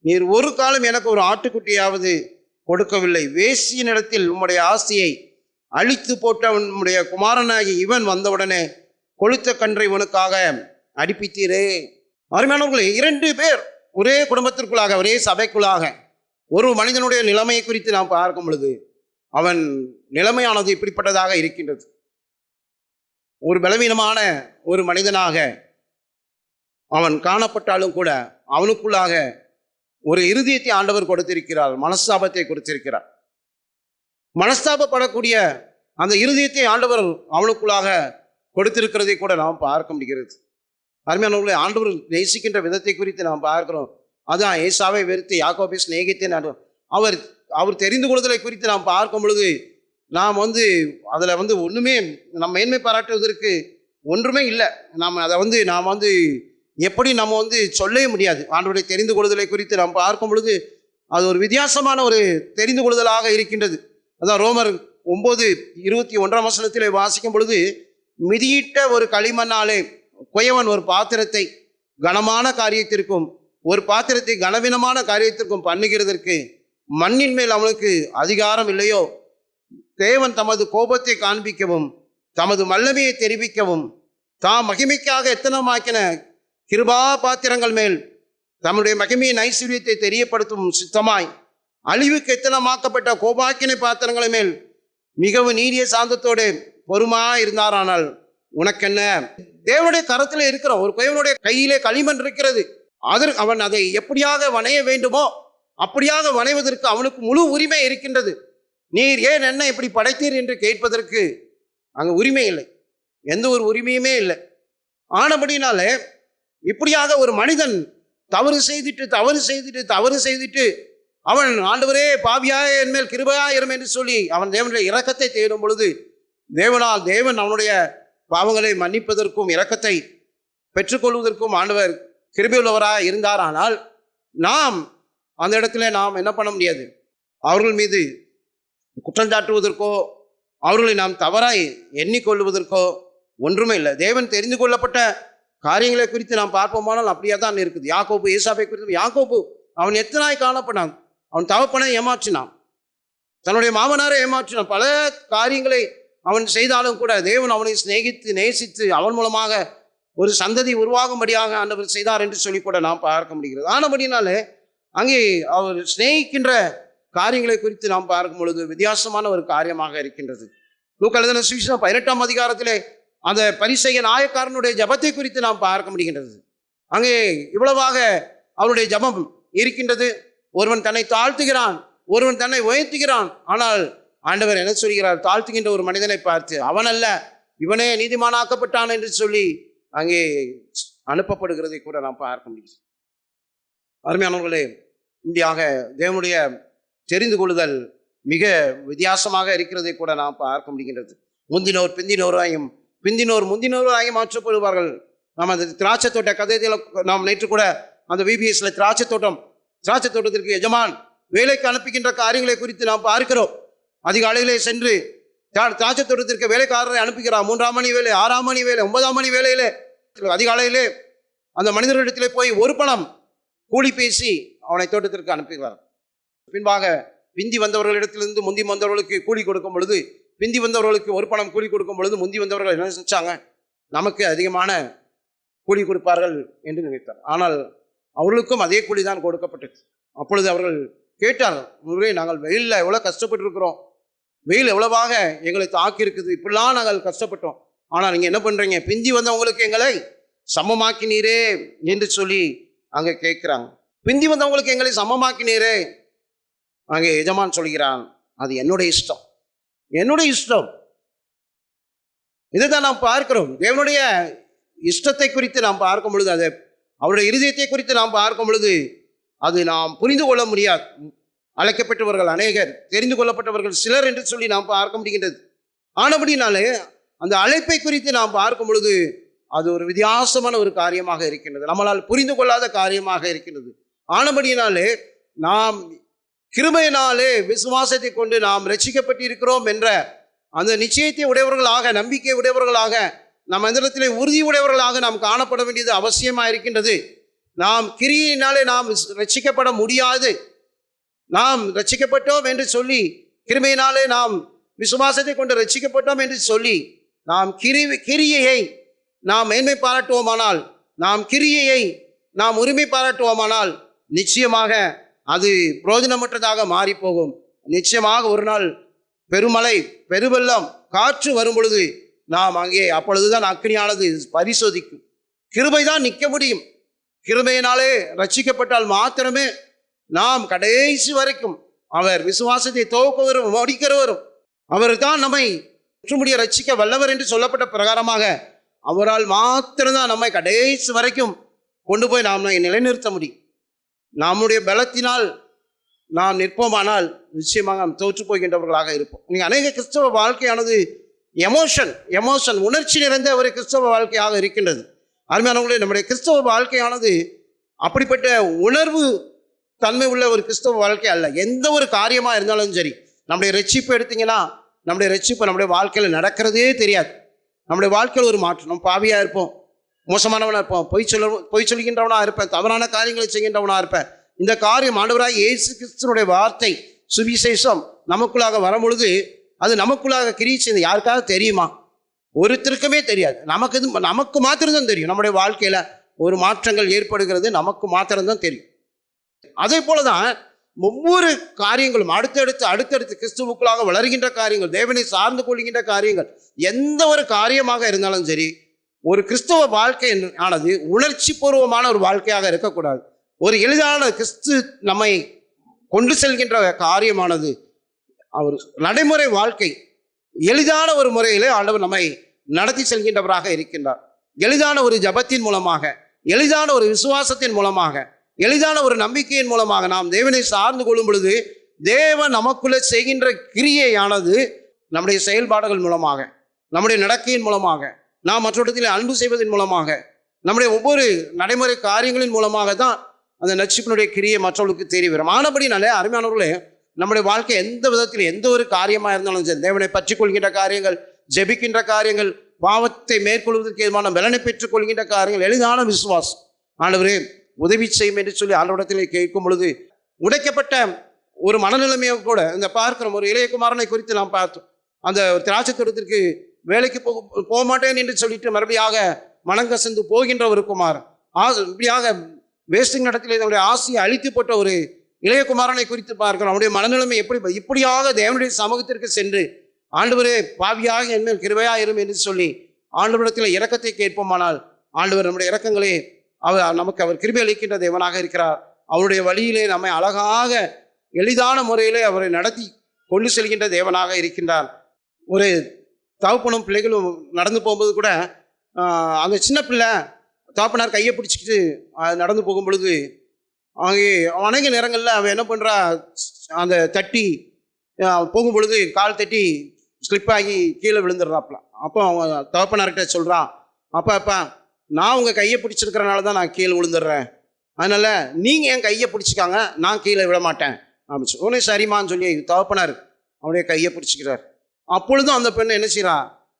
நீர் ஒரு காலம் எனக்கு ஒரு ஆட்டுக்குட்டியாவது கொடுக்கவில்லை. வேசியின் இடத்தில் உம்முடைய ஆசையை அழித்து போட்ட உம்முடைய குமாரனாகி இவன் வந்தவுடனே கொளுத்த கன்றை உனக்காக அடிப்பித்தீரே. அருமையானவர்களே, 2 பேர் ஒரே குடும்பத்திற்குள்ளாக ஒரே சபைக்குள்ளாக ஒரு மனிதனுடைய நிலைமையை குறித்து நாம் பார்க்கும் பொழுது அவன் நிலைமையானது இப்படிப்பட்டதாக இருக்கின்றது. ஒரு பலவீனமான ஒரு மனிதனாக அவன் காணப்பட்டாலும் கூட அவனுக்குள்ளாக ஒரு இருதயத்தை ஆண்டவர் கொடுத்திருக்கிறார், மனஸ்தாபத்தை கொடுத்திருக்கிறார். மனஸ்தாபப்படக்கூடிய அந்த இருதயத்தை ஆண்டவர் அவனுக்குள்ளாக கொடுத்திருக்கிறதை கூட நாம் பார்க்க முடிகிறது. அருமையானவர்களை, ஆண்டவர் நேசிக்கின்ற விதத்தை குறித்து நாம் பார்க்கிறோம். அதான் ஏசாவை வெறுத்து யாக்கோபை சிநேகித்தேன். அவர் தெரிந்து கொள்ளுதலை குறித்து நாம் பார்க்கும் பொழுது நாம் அதில் ஒன்றுமே நம்ம மேன்மை பாராட்டுவதற்கு ஒன்றுமே இல்லை. நாம் எப்படி நம்ம சொல்லவே முடியாது. ஆண்டவருடைய தெரிந்து கொள்ளுதலை குறித்து நாம் பார்க்கும் பொழுது அது ஒரு வித்தியாசமான ஒரு தெரிந்து கொள்ளுதலாக இருக்கின்றது. அதான் ரோமர் 9:21ஆம் வசனத்திலே வாசிக்கும் பொழுது, மிதியிட்ட ஒரு களிமண்ணாலே குயவன் ஒரு பாத்திரத்தை கனமான காரியத்திற்கும் ஒரு பாத்திரத்தை கனவீனமான காரியத்திற்கும் பண்ணுகிறதற்கு மண்ணின் மேல் அவனுக்கு அதிகாரம் இல்லையோ? தேவன் தமது கோபத்தை காண்பிக்கவும் தமது வல்லமையை தெரிவிக்கவும் தாம் மகிமைக்காக எத்தனமாக்கின கிருபா பாத்திரங்கள் மேல் தம்முடைய மகிமையின் ஐஸ்வர்யத்தை தெரியப்படுத்தும் சித்தமாய் அழிவுக்கு எத்தனமாக்கப்பட்ட கோபாக்கினை பாத்திரங்களை மேல் மிகவும் நீடிய சாந்தத்தோடு பொறுமையாக இருந்தாரானால் உனக்கென்ன? தேவனுடைய கரத்தில் இருக்கிற ஒரு குயவனுடைய கையிலே களிமண் இருக்கிறது. அவன் அதை எப்படியாக வணைய வேண்டுமோ அப்படியாக வணைவதற்கு அவனுக்கு முழு உரிமை இருக்கின்றது. நீர் ஏன் என்ன இப்படி படைத்தீர் என்று கேட்பதற்கு அங்கே உரிமை இல்லை, எந்த ஒரு உரிமையுமே இல்லை. ஆனபடினாலே இப்படியாக ஒரு மனிதன் தவறு செய்துட்டு அவன் ஆண்டவரே பாவியாக என் மேல் கிருபையாயிரும் என்று சொல்லி அவன் தேவனுடைய இரக்கத்தை தேடும் பொழுது தேவன் அவனுடைய பாவங்களை மன்னிப்பதற்கும் இரக்கத்தை பெற்றுக்கொள்வதற்கும் ஆண்டவர் கிருபையுள்ளவராக இருந்தாரானால் நாம் அந்த இடத்துல நாம் என்ன பண்ண முடியாது. அவர்கள் மீது குற்றஞ்சாட்டுவதற்கோ அவர்களை நாம் தவறாய் எண்ணிக்கொள்வதற்கோ ஒன்றுமே இல்லை. தேவன் தெரிந்து கொள்ளப்பட்ட காரியங்களை குறித்து நாம் பார்ப்போமானால் அப்படியே தான் இருக்குது. யாக்கோபு ஏசாப்பை குறித்து யாக்கோபு அவன் எத்தனாய் காணப்பட்டான். அவன் தகப்பனை ஏமாற்றினான், தன்னுடைய மாமனாரை ஏமாற்றினான், பல காரியங்களை அவன் செய்தாலும் கூட தேவன் அவனை சிநேகித்து நேசித்து அவன் மூலமாக ஒரு சந்ததி உருவாகும்படியாக ஆண்டவர் செய்தார் என்று சொல்லி கூட நாம் பார்க்க முடிகிறது. ஆனபடினாலே அங்கே அவர் சிநேகிக்கின்ற காரியங்களை குறித்து நாம் பார்க்கும் பொழுது வித்தியாசமான ஒரு காரியமாக இருக்கின்றது. லூக்கா எழுதின சுவிசேஷம் 18ஆம் அதிகாரத்திலே அந்த பரிசேயன் ஆயக்காரனுடைய ஜபத்தை குறித்து நாம் பார்க்க முடிகின்றது. அங்கே இவ்வளவாக அவருடைய ஜபம் இருக்கின்றது. ஒருவன் தன்னை தாழ்த்துகிறான், ஒருவன் தன்னை உயர்த்துகிறான். ஆனால் ஆண்டவர் என்ன சொல்கிறார்? தாழ்த்துகின்ற ஒரு மனிதனை பார்த்து அவன் அல்ல இவனே நீதிமானாக்கப்பட்டான் என்று சொல்லி அங்கே அனுப்பப்படுகிறதை கூட நாம் பார்க்க முடியும். அருமையானவர்களே, இந்தியாக தேவனுடைய தெரிந்து கொள்ளுதல் மிக வித்தியாசமாக இருக்கிறதை கூட நாம் பார்க்க முடிகின்றது. முந்தினோர் பிந்தினோராயும் பிந்தினோர் முந்தினோராயும் மாற்றப்படுவார்கள். நாம் அந்த திராட்சை தோட்ட கதையில் நாம் நேற்று கூட அந்த விபிஎஸ்ல திராட்சை தோட்டத்திற்கு எஜமான் வேலைக்கு அனுப்புகின்ற காரியங்களை குறித்து நாம் பார்க்கிறோம். அதிகாலையிலே சென்று திராட்சை தோட்டத்திற்கு வேலைக்காரரை அனுப்புகிறார். 3ஆம் மணி வேலை, 6ஆம் மணி வேலை, 9ஆம் மணி வேலையிலே அதிகாலையிலே அந்த மனிதர்களிடத்திலே போய் ஒரு பணம் கூலி பேசி அவனை தோட்டத்திற்கு அனுப்புகிறார். பின்பாக பிந்தி வந்தவர்களிடத்திலிருந்து முந்தி வந்தவர்களுக்கு கூலி கொடுக்கும் பொழுது, பிந்தி வந்தவர்களுக்கு ஒரு பணம் கூலி கொடுக்கும் பொழுது முந்தி வந்தவர்கள் என்ன செஞ்சாங்க? நமக்கு அதிகமான கூலி கொடுப்பார்கள் என்று நினைத்தார். ஆனால் அவர்களுக்கும் அதே கூலி தான் கொடுக்கப்பட்டது. அப்பொழுது அவர்கள் கேட்டார், நாங்கள் வெயிலில் எவ்வளோ கஷ்டப்பட்டு இருக்கிறோம், வெயில் எவ்வளவாக எங்களை தாக்கி இருக்குது, இப்படிலாம் நாங்கள் கஷ்டப்பட்டோம், ஆனால் நீங்கள் என்ன பண்ணுறீங்க, பிந்தி வந்தவங்களுக்கு எங்களை சமமாக்கினீரே என்று சொல்லி அங்கே கேட்குறாங்க. பிந்தி வந்தவங்களுக்கு எங்களை சமமாக்கினீரே. அங்கே எஜமான் சொல்கிறான், அது என்னுடைய இஷ்டம், என்னுடைய இஷ்டம். இதைதான் நாம் பார்க்கிறோம். தேவனுடைய இஷ்டத்தை குறித்து நாம் பார்க்கும் பொழுது, அதை அவருடைய இருதயத்தை குறித்து நாம் பார்க்கும் பொழுது அது நாம் புரிந்து கொள்ள முடியாது. அழைக்கப்பட்டவர்கள் அநேகர், தெரிந்து கொள்ளப்பட்டவர்கள் சிலர் என்று சொல்லி நாம் பார்க்க முடிகின்றது. ஆனபடினாலே அந்த அழைப்பை குறித்து நாம் பார்க்கும் பொழுது அது ஒரு வித்தியாசமான ஒரு காரியமாக இருக்கின்றது, நம்மளால் புரிந்து கொள்ளாத காரியமாக இருக்கின்றது. ஆனபடினாலே நாம் கிருபையினாலே விசுவாசத்தை கொண்டு நாம் ரட்சிக்கப்பட்டு இருக்கிறோம் என்ற அந்த நிச்சயத்தை உடையவர்களாக, நம்பிக்கை உடையவர்களாக, நம் எந்திரத்திலே உறுதி உடையவர்களாக நாம் காணப்பட வேண்டியது அவசியமாக இருக்கின்றது. நாம் கிரியினாலே நாம் ரட்சிக்கப்பட முடியாது. நாம் ரட்சிக்கப்பட்டோம் என்று சொல்லி, கிருபையினாலே நாம் விசுவாசத்தை கொண்டு ரட்சிக்கப்பட்டோம் என்று சொல்லி நாம் கிரியையை நாம் மேன்மை பாராட்டுவோமானால், நாம் கிரியையை நாம் உரிமை பாராட்டுவோமானால் நிச்சயமாக அது பிரயோஜனமற்றதாக மாறி போகும். நிச்சயமாக ஒரு நாள் பெருமழை, பெருவெள்ளம், காற்று வரும் பொழுது நாம் அங்கே அப்பொழுதுதான் அக்னியானது பரிசோதிக்கும். கிருபை தான் நிற்க முடியும். கிருபையினாலே ரட்சிக்கப்பட்டால் மாத்திரமே நாம் கடைசி வரைக்கும் அவர் விசுவாசத்தை துவக்குவரும் முடிக்கிறவரும் அவர் தான் நம்மை முற்றுமுடிய ரட்சிக்க வல்லவர் என்று சொல்லப்பட்ட பிரகாரமாக அவரால் மாத்திரம்தான் நம்மை கடைசி வரைக்கும் கொண்டு போய் நாம் நிலைநிறுத்த முடியும். நம்முடைய பலத்தினால் நாம் நிற்போமானால் நிச்சயமாக நாம் தோற்று போகின்றவர்களாக இருப்போம். நீங்கள் அநேக கிறிஸ்தவ வாழ்க்கையானது எமோஷன் உணர்ச்சி நிறைந்த ஒரு கிறிஸ்தவ வாழ்க்கையாக இருக்கின்றது. அருமையானவர்களே, நம்முடைய கிறிஸ்தவ வாழ்க்கையானது அப்படிப்பட்ட உணர்வு தன்மை உள்ள ஒரு கிறிஸ்தவ வாழ்க்கை அல்ல. எந்த ஒரு காரியமாக இருந்தாலும் சரி, நம்முடைய ரட்சிப்பு எடுத்தீங்கன்னா நம்முடைய ரட்சிப்பு நம்முடைய வாழ்க்கையில் நடக்கிறதே தெரியாது. நம்முடைய வாழ்க்கையில் ஒரு மாற்றம், நம்ம பாவியாக இருப்போம், மோசமானவனாக இருப்போம், பொய் சொல்கின்றவனாக இருப்பேன், தவறான காரியங்களை செய்கின்றவனாக இருப்பேன். இந்த காரியம் ஆண்டவராய் இயேசு கிறிஸ்துவினுடைய வார்த்தை சுவிசேஷம் நமக்குள்ளாக வரும்பொழுது அது நமக்குள்ளாக கிரியை செய்து யாருக்காவது தெரியுமா? ஒருத்தருக்குமே தெரியாது. நமக்கு மாத்திரம்தான் தெரியும். நம்முடைய வாழ்க்கையில் ஒரு மாற்றங்கள் ஏற்படுகிறது நமக்கு மாத்திரம்தான் தெரியும். அதே போலதான் ஒவ்வொரு காரியங்களும் அடுத்தடுத்து கிறிஸ்துவுக்குள்ளாக வளர்கின்ற காரியங்கள், தேவனை சார்ந்து கொள்கின்ற காரியங்கள், எந்த ஒரு காரியமாக இருந்தாலும் சரி, ஒரு கிறிஸ்தவ வாழ்க்கை ஆனது உணர்ச்சி பூர்வமான ஒரு வாழ்க்கையாக இருக்கக்கூடாது. ஒரு எளிதான கிறிஸ்து நம்மை கொண்டு செல்கின்ற காரியமானது அவர் நடைமுறை வாழ்க்கை, எளிதான ஒரு முறையிலே ஆண்டவர் நம்மை நடத்தி செல்கின்றவராக இருக்கின்றார். எளிதான ஒரு ஜபத்தின் மூலமாக, எளிதான ஒரு விசுவாசத்தின் மூலமாக, எளிதான ஒரு நம்பிக்கையின் மூலமாக நாம் தேவனை சார்ந்து கொள்ளும் பொழுது தேவன் நமக்குள்ளே செய்கின்ற கிரியையானது நம்முடைய செயல்பாடுகள் மூலமாக, நம்முடைய நடக்கையின் மூலமாக, நாம் மற்றொருத்தில் அன்பு செய்வதன் மூலமாக, நம்முடைய ஒவ்வொரு நடைமுறை காரியங்களின் மூலமாக தான் அந்த நட்சிப்பினுடைய கிரியை மற்றவர்களுக்கு தெரிய வரும். ஆனபடினாலே அருமையானவர்களே, நம்முடைய வாழ்க்கை எந்த விதத்தில் எந்த ஒரு காரியமாக இருந்தாலும் சரி, தேவனை பற்றி கொள்கின்ற காரியங்கள், ஜெபிக்கின்ற காரியங்கள், பாவத்தை மேற்கொள்வதற்கு எதுமான பலனை பெற்றுக் கொள்கின்ற காரியங்கள், எளிதான விசுவாசம், ஆண்டவரே உதவி செய்யும் என்று சொல்லி ஆண்டவரிடத்திலே கேட்கும் பொழுது உடைக்கப்பட்ட ஒரு மனநிலைமையை கூட இந்த பார்க்கிறோம். ஒரு இளையகுமாரனை குறித்து நாம் பார்த்தோம். அந்த திராட்சை தோட்டத்திற்கு வேலைக்கு போக மாட்டேன் என்று சொல்லிட்டு மறுபடியாக மனங்கசந்து போகின்ற ஒரு குமாரன், இப்படியாக வேஸ்டிங் நடத்திலே நம்முடைய ஆசையை அழித்து போட்ட ஒரு இளையகுமாரனை குறித்து பார்க்கிறோம். அவனுடைய மனநிலைமை இப்படியாக தேவனுடைய சமூகத்திற்கு சென்று ஆண்டவரே பாவியாக என்மேல் கிருபையாக இரும் என்று சொல்லி ஆண்டவரிடத்தில் இரக்கத்தை கேட்போமானால் ஆண்டவர் நம்முடைய இரக்கங்களே அவர் கிருபை அளிக்கின்ற தேவனாக இருக்கிறார். அவருடைய வழியிலே நம்மை அழகாக எளிதான முறையிலே அவரை நடத்தி கொண்டு செல்கின்ற தேவனாக இருக்கின்றார். ஒரு தகப்பனும் பிள்ளைகளும் நடந்து போகும்போது கூட அந்த சின்ன பிள்ளை தகப்பனார் கையை பிடிச்சிக்கிட்டு நடந்து போகும் பொழுது அங்கே அநேக நேரங்களில் அவன் என்ன பண்ணுறா, அந்த தட்டி போகும் பொழுது கால் தட்டி ஸ்லிப் ஆகி கீழே விழுந்துடுறாப்புல. அப்போ அவங்க தகப்பனார்கிட்ட சொல்கிறான், அப்பா நான் உங்கள் கையை பிடிச்சிருக்கிறனால தான் நான் கீழே விழுந்துடுறேன், அதனால் நீங்கள் என் கையை பிடிச்சிக்காங்க, நான் கீழே விழ மாட்டேன் ஆரம்பிச்சு. உடனே சரிம்மான்னு சொல்லி தகப்பனார் அவனுடைய கையை பிடிச்சிக்கிறார். அப்பொழுதும் அந்த பெண்ணை என்ன செய்கிறா,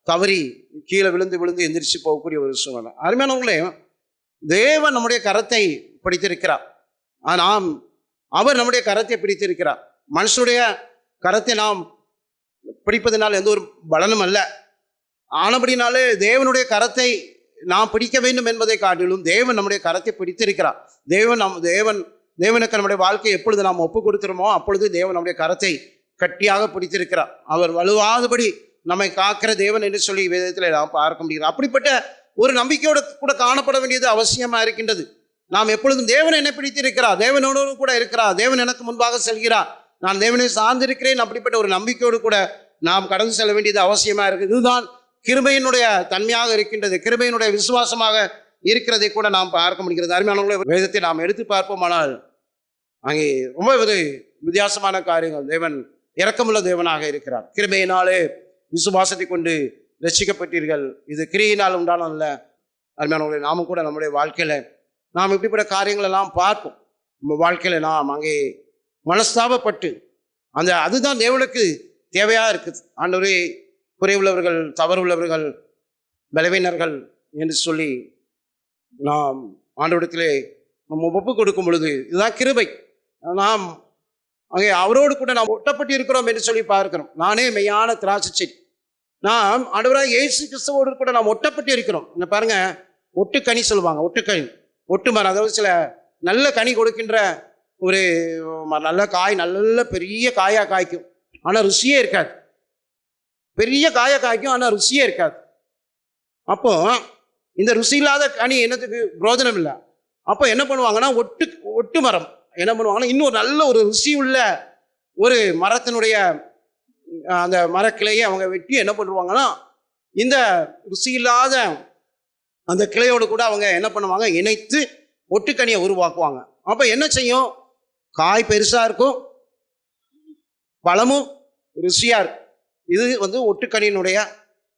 தவறி கீழே விழுந்து எந்திரிச்சு போகக்கூடிய ஒரு சூழ்நிலை. அருமையானவர்களே, தேவன் நம்முடைய கரத்தை பிடித்திருக்கிறார். அவர் நம்முடைய கரத்தை பிடித்திருக்கிறார். மனுஷனுடைய கரத்தை நாம் பிடிப்பதனால் எந்த ஒரு பலனும் அல்ல. ஆனபடினாலே தேவனுடைய கரத்தை நாம் பிடிக்க வேண்டும் என்பதை காட்டிலும் தேவன் நம்முடைய கரத்தை பிடித்திருக்கிறார். தேவனுக்கு நம்முடைய வாழ்க்கையை எப்பொழுது நாம் ஒப்பு கொடுத்துருமோ அப்பொழுது தேவன் நம்முடைய கரத்தை கட்டியாக பிடித்திருக்கிறார். அவர் வலுவாதபடி நம்மை காக்கிற தேவன் என்று சொல்லி வேதத்தில் நாம் பார்க்க முடிகிறது. அப்படிப்பட்ட ஒரு நம்பிக்கையோடு கூட காணப்பட வேண்டியது அவசியமாக இருக்கின்றது. நாம் எப்பொழுதும் தேவன் என்னை பிடித்திருக்கிறார், தேவனோடு கூட இருக்கிறார், தேவன் எனக்கு முன்பாக செல்கிறார், நான் தேவனை சார்ந்திருக்கிறேன், அப்படிப்பட்ட ஒரு நம்பிக்கையோடு கூட நாம் கடந்து செல்ல வேண்டியது அவசியமாக இருக்குது. இதுதான் கிருபையினுடைய தன்மையாக இருக்கின்றது, கிருபையினுடைய விசுவாசமாக இருக்கிறதை கூட நாம் பார்க்க முடிகிறது. அருமையானவர்களே, வேதத்தை நாம் எடுத்து பார்ப்போமானால் அங்கே ரொம்ப ஒரு வித்தியாசமான காரியங்கள். தேவன் இரக்கமுள்ள தேவனாக இருக்கிறார். கிருபையினாலே விசுவாசத்தை கொண்டு ரட்சிக்கப்பட்டீர்கள், இது கிரியினால் உண்டானல்ல. அருமையானவர்களே, நாமும் கூட நம்முடைய வாழ்க்கையில் நாம் இப்படிப்பட்ட காரியங்கள் எல்லாம் பார்ப்போம். நம்ம வாழ்க்கையில் நாம் அங்கே மனஸ்தாபப்பட்டு அதுதான் தேவனுக்கு தேவையாக இருக்குது. ஆண்டவரே, குறைவுள்ளவர்கள், தவறு உள்ளவர்கள், பலவீனர்கள் என்று சொல்லி நாம் ஆண்டவரிடத்திலே நம்ம ஒப்பு கொடுக்கும் பொழுது இதுதான் கிருபை. நாம் அங்கே அவரோடு கூட நாம் ஒட்டப்பட்டு இருக்கிறோம் என்று சொல்லி பார்க்கிறோம். நானே மெய்யான திராட்சை செடி. நாம் ஆண்டவராக இயேசு கிறிஸ்துவோடு கூட நாம் ஒட்டப்பட்டு இருக்கிறோம். என்ன பாருங்க, ஒட்டுக்கனி சொல்லுவாங்க, ஒட்டுக்கனி, ஒட்டு மரம். அதாவது சில நல்ல கனி கொடுக்கின்ற ஒரு நல்ல காய், நல்ல பெரிய காயாக காய்க்கும், ஆனால் ருசியே இருக்காது. பெரிய காயாக காய்க்கும், ஆனால் ருசியே இருக்காது. அப்போ இந்த ருசி இல்லாத கனி என்னத்துக்கு பிரயோஜனம் இல்லை. அப்போ என்ன பண்ணுவாங்கன்னா, ஒட்டு மரம் என்ன பண்ணுவாங்கன்னா, இன்னொரு நல்ல ஒரு ருசி உள்ள ஒரு மரத்தினுடைய அந்த மரக்கிளையை அவங்க வெட்டி என்ன பண்ணுவாங்கன்னா, இந்த ருசி இல்லாத அந்த கிளையோடு கூட அவங்க என்ன பண்ணுவாங்க, இணைத்து ஒட்டுக்கனியை உருவாக்குவாங்க. அப்போ என்ன செய்யும், காய் பெருசாக இருக்கும், பழமும் ருசியாக இருக்கும். இது ஒட்டுக்கனியினுடைய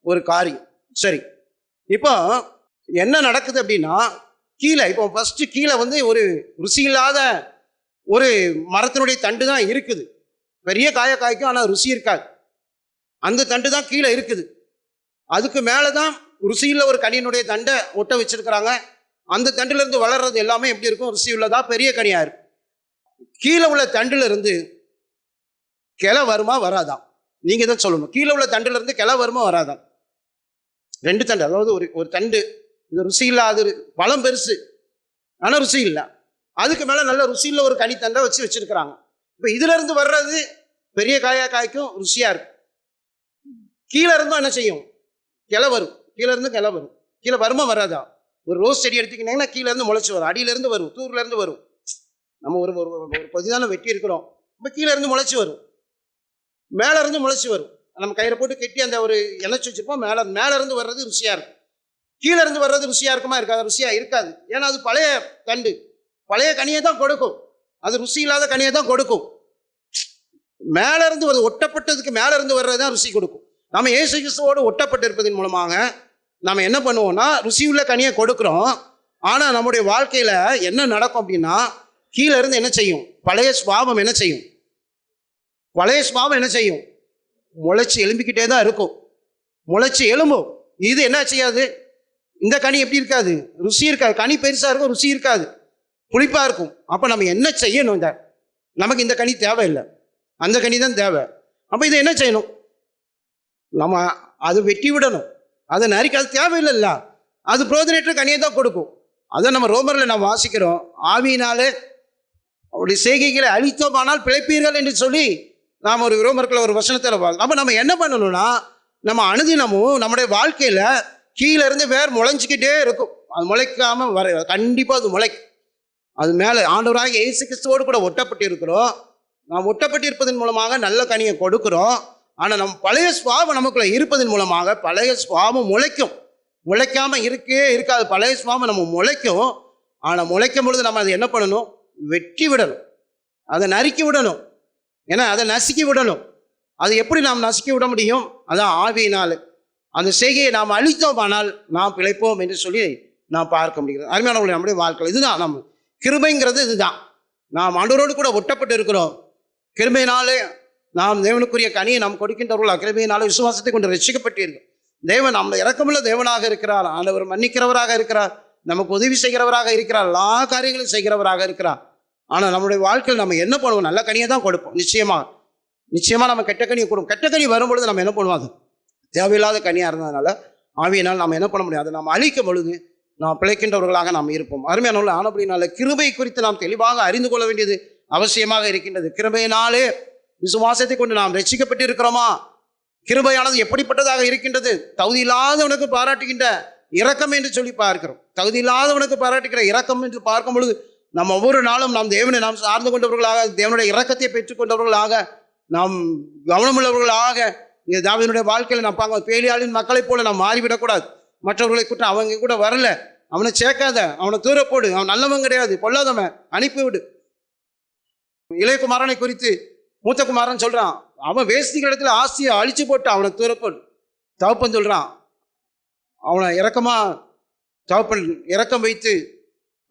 ஒரு காரியம். சரி, இப்போ என்ன நடக்குது அப்படின்னா, கீழே இப்போ ஃபஸ்ட்டு கீழே ஒரு ருசி இல்லாத ஒரு மரத்தினுடைய தண்டு தான் இருக்குது. பெரிய காயை காய்க்கும், ஆனால் ருசி இருக்காது. அந்த தண்டு தான் கீழே இருக்குது. அதுக்கு மேலே தான் ருசியில் ஒரு கனியினுடைய தண்டை ஒட்ட வச்சிருக்கிறாங்க. அந்த தண்டிலிருந்து வளர்றது எல்லாமே எப்படி இருக்கும், ருசி உள்ளதா, பெரிய கனியாக இருக்கும். கீழே உள்ள தண்டிலிருந்து கிளை வருமா வராதான், நீங்கள் தான் சொல்லணும். கீழே உள்ள தண்டிலிருந்து கிளை வருமா வராதான். ரெண்டு தண்டு, அதாவது ஒரு தண்டு இது ருசி இல்லாத, பழம் பெருசு ஆனால் ருசி இல்லை, அதுக்கு மேலே நல்ல ருசியில் ஒரு கனி தண்டை வச்சிருக்கிறாங்க. இப்போ இதுல இருந்து வர்றது பெரிய காயாக காய்க்கும், ருசியாக இருக்கும். கீழே இருந்தும் என்ன செய்யும், கிளை வரும். கீழே இருந்து கிளை வரும். கீழே வருமா வராதா. ஒரு ரோஸ் செடி எடுத்துக்கிட்டிங்கன்னா கீழே இருந்து முளைச்சி வரும், அடியிலேருந்து வரும், தூர்லேருந்து வரும். நம்ம ஒரு கொஞ்சம் வெட்டி இருக்கிறோம், இப்போ கீழே இருந்து முளைச்சி வரும், மேலே இருந்து முளைச்சி வரும். நம்ம கையில் போட்டு கெட்டி அந்த ஒரு இணைச்சி வச்சுருப்போம். மேலே இருந்து வர்றது ருசியாக இருக்கும், கீழே இருந்து வர்றது ருசியாக இருக்குமா இருக்காது, ருசியாக இருக்காது. ஏன்னா அது பழைய தண்டு, பழைய கனியை தான் கொடுக்கும், அது ருசி இல்லாத கனியை தான் கொடுக்கும். மேலே இருந்து வருது, ஒட்டப்பட்டதுக்கு மேலே இருந்து வர்றது தான் ருசி கொடுக்கும். நம்ம இயேசு கிறிஸ்துவோடு ஒட்டப்பட்டு இருப்பதன் மூலமாக நம்ம என்ன பண்ணுவோம்னா, ருசி உள்ள கனியை கொடுக்குறோம். ஆனால் நம்முடைய வாழ்க்கையில் என்ன நடக்கும் அப்படின்னா, கீழே இருந்து என்ன செய்யும், பழைய சுபாவம் என்ன செய்யும், பழைய சுபாவம் என்ன செய்யும், முளைச்சி எலும்பிக்கிட்டே தான் இருக்கும். முளைச்சி எலும்பும். இது என்ன செய்யாது, இந்த கனி எப்படி இருக்காது, ருசி இருக்காது. கனி பெருசாக இருக்கும், ருசி இருக்காது, புளிப்பாக இருக்கும். அப்போ நம்ம என்ன செய்யணும், நமக்கு இந்த கனி தேவையில்லை, அந்த கனி தான் தேவை. அப்போ இதை என்ன செய்யணும், நம்ம அது வெட்டி விடணும், அதை நறுக்க, அது தேவையில்லைல்ல, அது புரோஜனற்ற கனியை தான் கொடுக்கும். அதை நம்ம ரோமரில் நம்ம வாசிக்கிறோம், ஆவியினாலே அவருடைய செய்கைகளை அழித்தோமானால் பிழைப்பீர்கள் என்று சொல்லி நாம் ஒரு ரோமர்களில் ஒரு வசனத்தில் பார்க்கணும். அப்போ நம்ம என்ன பண்ணணும்னா, நம்ம அனுதினமும் நம்முடைய வாழ்க்கையில் கீழே இருந்து வேர் முளைஞ்சிக்கிட்டே இருக்கும். அது முளைக்காமல் கண்டிப்பாக அது முளைக்கும். அது மேலே ஆண்டவராக இயேசு கிறிஸ்துவோடு கூட ஒட்டப்பட்டு இருக்கிறோம். நாம் ஒட்டப்பட்டு இருப்பதன் மூலமாக நல்ல கனியை கொடுக்குறோம். ஆனால் நம்ம பழைய சுபாவம் நமக்குள்ள இருப்பதன் மூலமாக பழைய சுபாவம் முளைக்கும். முளைக்காம இருக்காது. பழைய சுவாமம் நம்ம முளைக்கும். ஆனால் முளைக்கும் பொழுது நம்ம அதை என்ன பண்ணணும்? வெட்டி விடணும், அதை நறுக்கி விடணும், ஏன்னா அதை நசுக்கி விடணும். அது எப்படி நாம் நசுக்கி விட முடியும்? அதான் ஆவியினால். அந்த செய்கையை நாம் அழித்தோம், ஆனால் நாம் பிழைப்போம் என்று சொல்லி நாம் பார்க்க முடிகிறது. அருமையானவர்களே, நம்முடைய வாழ்க்கை இதுதான். நம்ம கிருபைங்கிறது இதுதான். நாம் ஆண்டவரோடு கூட ஒட்டப்பட்டு இருக்கிறோம். கிருபையினாலே நாம் தேவனுக்குரிய கனியை நாம் கொடுக்கின்றவர்கள். கிருபையினாலே விசுவாசத்தை கொண்டு ரட்சிக்கப்பட்டிருக்கிறோம். தேவன் நம்ம இரக்கமுள்ள தேவனாக இருக்கிறார். ஆண்டவர் மன்னிக்கிறவராக இருக்கிறார், நமக்கு உதவி செய்கிறவராக இருக்கிறார், எல்லா காரியங்களும் செய்கிறவராக இருக்கிறார். ஆனால் நம்முடைய வாழ்க்கையில் நம்ம என்ன பண்ணுவோம்? நல்ல கனியை தான் கொடுப்போம். நிச்சயமாக நம்ம கெட்ட கனியை கொடுப்போம். கெட்ட கனி வரும்பொழுது நம்ம என்ன பண்ணுவோம்? அது தேவையில்லாத கனியாக இருந்ததுனால ஆவியினால் நம்ம என்ன பண்ண முடியாது? நம்ம அழிக்கும் பொழுது நாம் பிழைக்கின்றவர்களாக நாம் இருப்போம். அருமையானவர்கள், ஆனபடினால கிருபை குறித்து நாம் தெளிவாக அறிந்து கொள்ள வேண்டியது அவசியமாக இருக்கின்றது. கிருபையினாலே விசுவாசத்தை கொண்டு நாம் ரட்சிக்கப்பட்டு இருக்கிறோமா? கிருபையானது எப்படிப்பட்டதாக இருக்கின்றது? தகுதி இல்லாதவனுக்கு பாராட்டுகின்ற இரக்கம் என்று சொல்லி பார்க்கிறோம். தகுதி இல்லாதவனுக்கு பாராட்டுகிற இரக்கம் என்று பார்க்கும் பொழுது நம்ம ஒவ்வொரு நாளும் நாம் தேவனை நாம் சார்ந்து கொண்டவர்களாக, தேவனுடைய இரக்கத்தை பெற்றுக்கொண்டவர்களாக, நாம் கவனமுள்ளவர்களாக இந்த தாவீதுடைய வாழ்க்கையில் நாம் பார்க்க பேலியாளின் மக்களைப் போல நாம் மாறிவிடக்கூடாது. மற்றவர்களை கூட்ட அவங்க கூட வரல, அவனை சேர்க்காத, அவனை தூரப்போடு, அவன் நல்லவன் கிடையாது, பொல்லாதவன், அனுப்பிவிடு. இளையகுமாரனை குறித்து மூத்த குமாரன் சொல்றான், அவன் வேஸ்திகளிடத்தில் ஆசையை அழிச்சு போட்டு அவனை தூரப்போடு. தகப்பன் சொல்றான், அவனை தகப்பன் இரக்கம் வைத்து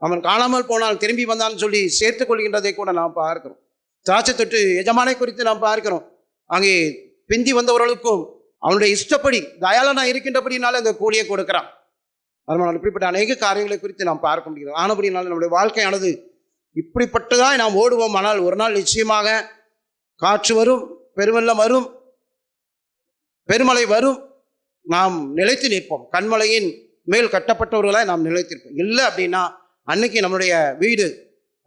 அவன் காணாமல் போனால் திரும்பி வந்தான்னு சொல்லி சேர்த்து கொள்கின்றதை கூட நாம் பார்க்கிறோம். திராட்சை தொட்டு எஜமானை குறித்து நாம் பார்க்கிறோம். அங்கே பிந்தி வந்தவர்களுக்கும் அவனுடைய இஷ்டப்படி தயாளனா இருக்கின்றபடினால அந்த கூலியை கொடுக்கிறான். அதனால் இப்படிப்பட்ட அநேக காரியங்களை குறித்து நாம் பார்க்க முடிகிறது. ஆனபடினால நம்முடைய வாழ்க்கையானது இப்படிப்பட்டதாய் நாம் ஓடுவோம். ஆனால் ஒரு நாள் நிச்சயமாக காற்று வரும், பெருவெள்ளம் வரும், பெருமழை வரும், நாம் நிலைத்து நிற்போம். கண்மலையின் மேல் கட்டப்பட்டவர்களாய் நாம் நிலைத்திருப்போம். இல்லை அப்படின்னா அன்னைக்கு நம்மளுடைய வீடு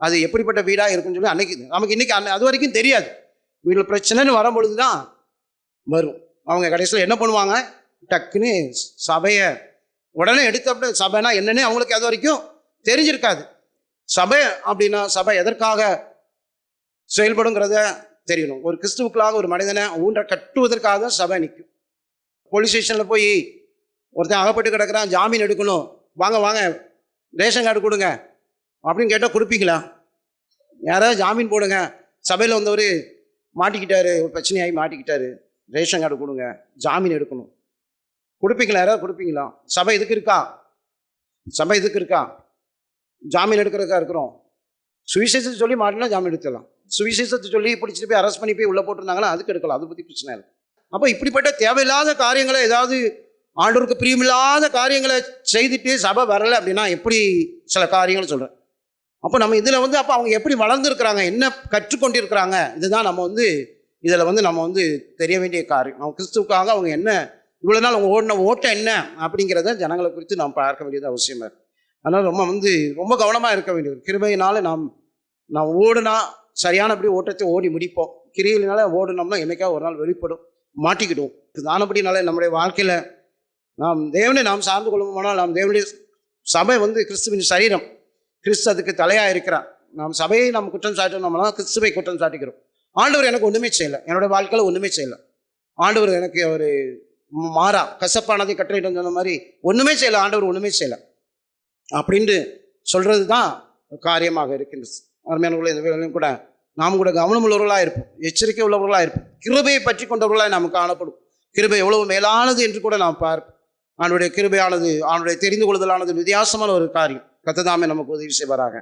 அது எப்படிப்பட்ட வீடாக இருக்குன்னு சொல்லி அன்னைக்கு நமக்கு இன்னைக்கு அது வரைக்கும் தெரியாது. வீட்டில் பிரச்சனைன்னு வரும்பொழுது தான் வரும். அவங்க கடைசியில் என்ன பண்ணுவாங்க? டக்குன்னு சபையை உடனே எடுத்த சபைனா என்னன்னே அவங்களுக்கு அது வரைக்கும் தெரிஞ்சிருக்காது. சபை அப்படின்னா சபை எதற்காக செயல்படுங்கிறத தெரியணும். ஒரு கிறிஸ்துவுக்களாக ஒரு மனிதனை ஊன்ற கட்டுவதற்காக தான் சபை நிற்கும். போலீஸ் ஸ்டேஷனில் போய் ஒருத்தன் அகப்பட்டு கிடக்கிறான், ஜாமீன் எடுக்கணும், வாங்க ரேஷன் கார்டு கொடுங்க அப்படின்னு கேட்டால் கொடுப்பீங்களா? யாராவது ஜாமீன் போடுங்க, சபையில் வந்தவர் மாட்டிக்கிட்டாரு, ஒரு பிரச்சனையாகி மாட்டிக்கிட்டாரு, ரேஷன் கார்டு கொடுங்க, ஜாமீன் எடுக்கணும், கொடுப்பீங்களா? யாராவது கொடுப்பீங்களா? சபை இதுக்கு இருக்கா? ஜாமீன் எடுக்கிறதுக்காக இருக்கிறோம். சுவிசேஷத்தை சொல்லி மாட்டினா ஜாமீன் எடுத்துடலாம். சுவிசேஷத்தை சொல்லி பிடிச்சிட்டு போய் அரெஸ்ட் பண்ணி போய் உள்ளே போட்டிருந்தாங்கன்னா அதுக்கு எடுக்கலாம், அதை பற்றி பிரச்சனை இல்லை. அப்போ இப்படிப்பட்ட தேவையில்லாத காரியங்களை, ஏதாவது ஆண்டவருக்கு பிரியமில்லாத காரியங்களை செய்துட்டு சபை வரலை அப்படின்னா எப்படி சில காரியங்கள் சொல்கிறேன். அப்போ நம்ம இதில் அப்போ அவங்க எப்படி வளர்ந்துருக்கிறாங்க, என்ன கற்றுக்கொண்டிருக்கிறாங்க, இதுதான் நம்ம இதில் நம்ம தெரிய வேண்டிய காரியம். அவங்க கிறிஸ்துவுக்காக அவங்க என்ன இவ்வளோ நாள் அவங்க ஓடின ஓட்டம் என்ன அப்படிங்கிறத ஜனங்களை குறித்து நாம் பார்க்க வேண்டியது அவசியமாக இருக்குது. அதனால் ரொம்ப கவனமாக இருக்க வேண்டியது. கிருபையினால் நாம் ஓடுனா சரியானபடி ஓட்டத்தை ஓடி முடிப்போம். கிரியினால ஓடுனோம்னா என்னைக்காவது ஒரு நாள் வெளிப்படும், மாட்டிக்கிடுவோம். ஆனபடினால நம்முடைய வாழ்க்கையில் நாம் தேவனை நாம் சார்ந்து கொள்ளுமானால், நாம் தேவனுடைய சபை கிறிஸ்துவின் சரீரம், கிறிஸ்து அதுக்கு தலையாக இருக்கிறார். நாம் சபையை நாம் குற்றம் சாட்டினோம்னா கிறிஸ்துவை குற்றம் சாட்டிக்கிறோம். ஆண்டவர் எனக்கு ஒன்றுமே செய்யலை, என்னுடைய வாழ்க்கையில் ஒன்றுமே செய்யலை, ஆண்டவர் எனக்கு ஒரு மாறா கசப்பானதை கட்டளையிட்டு சொன்ன மாதிரி ஒன்றுமே செய்யலை, ஆண்டவர் ஒன்றுமே செய்யலை அப்படின்ட்டு சொல்கிறது தான் காரியமாக இருக்கின்றது. அருமையானவர்களே, இந்த வேளையிலும் கூட நாம் கூட கவனம் உள்ளவர்களாக இருப்போம், எச்சரிக்கை உள்ளவர்களாக இருப்போம். கிருபையை பற்றி கொண்டவர்களாக நாம் காணப்படும். கிருபை எவ்வளவு மேலானது என்று கூட நாம் பார்ப்போம். அவனுடைய கிருபையானது, அவனுடைய தெரிந்து கொள்ளுதலானது வித்தியாசமான ஒரு காரியம். கர்த்தர் தாமே நமக்கு உதவி செய்வாராக.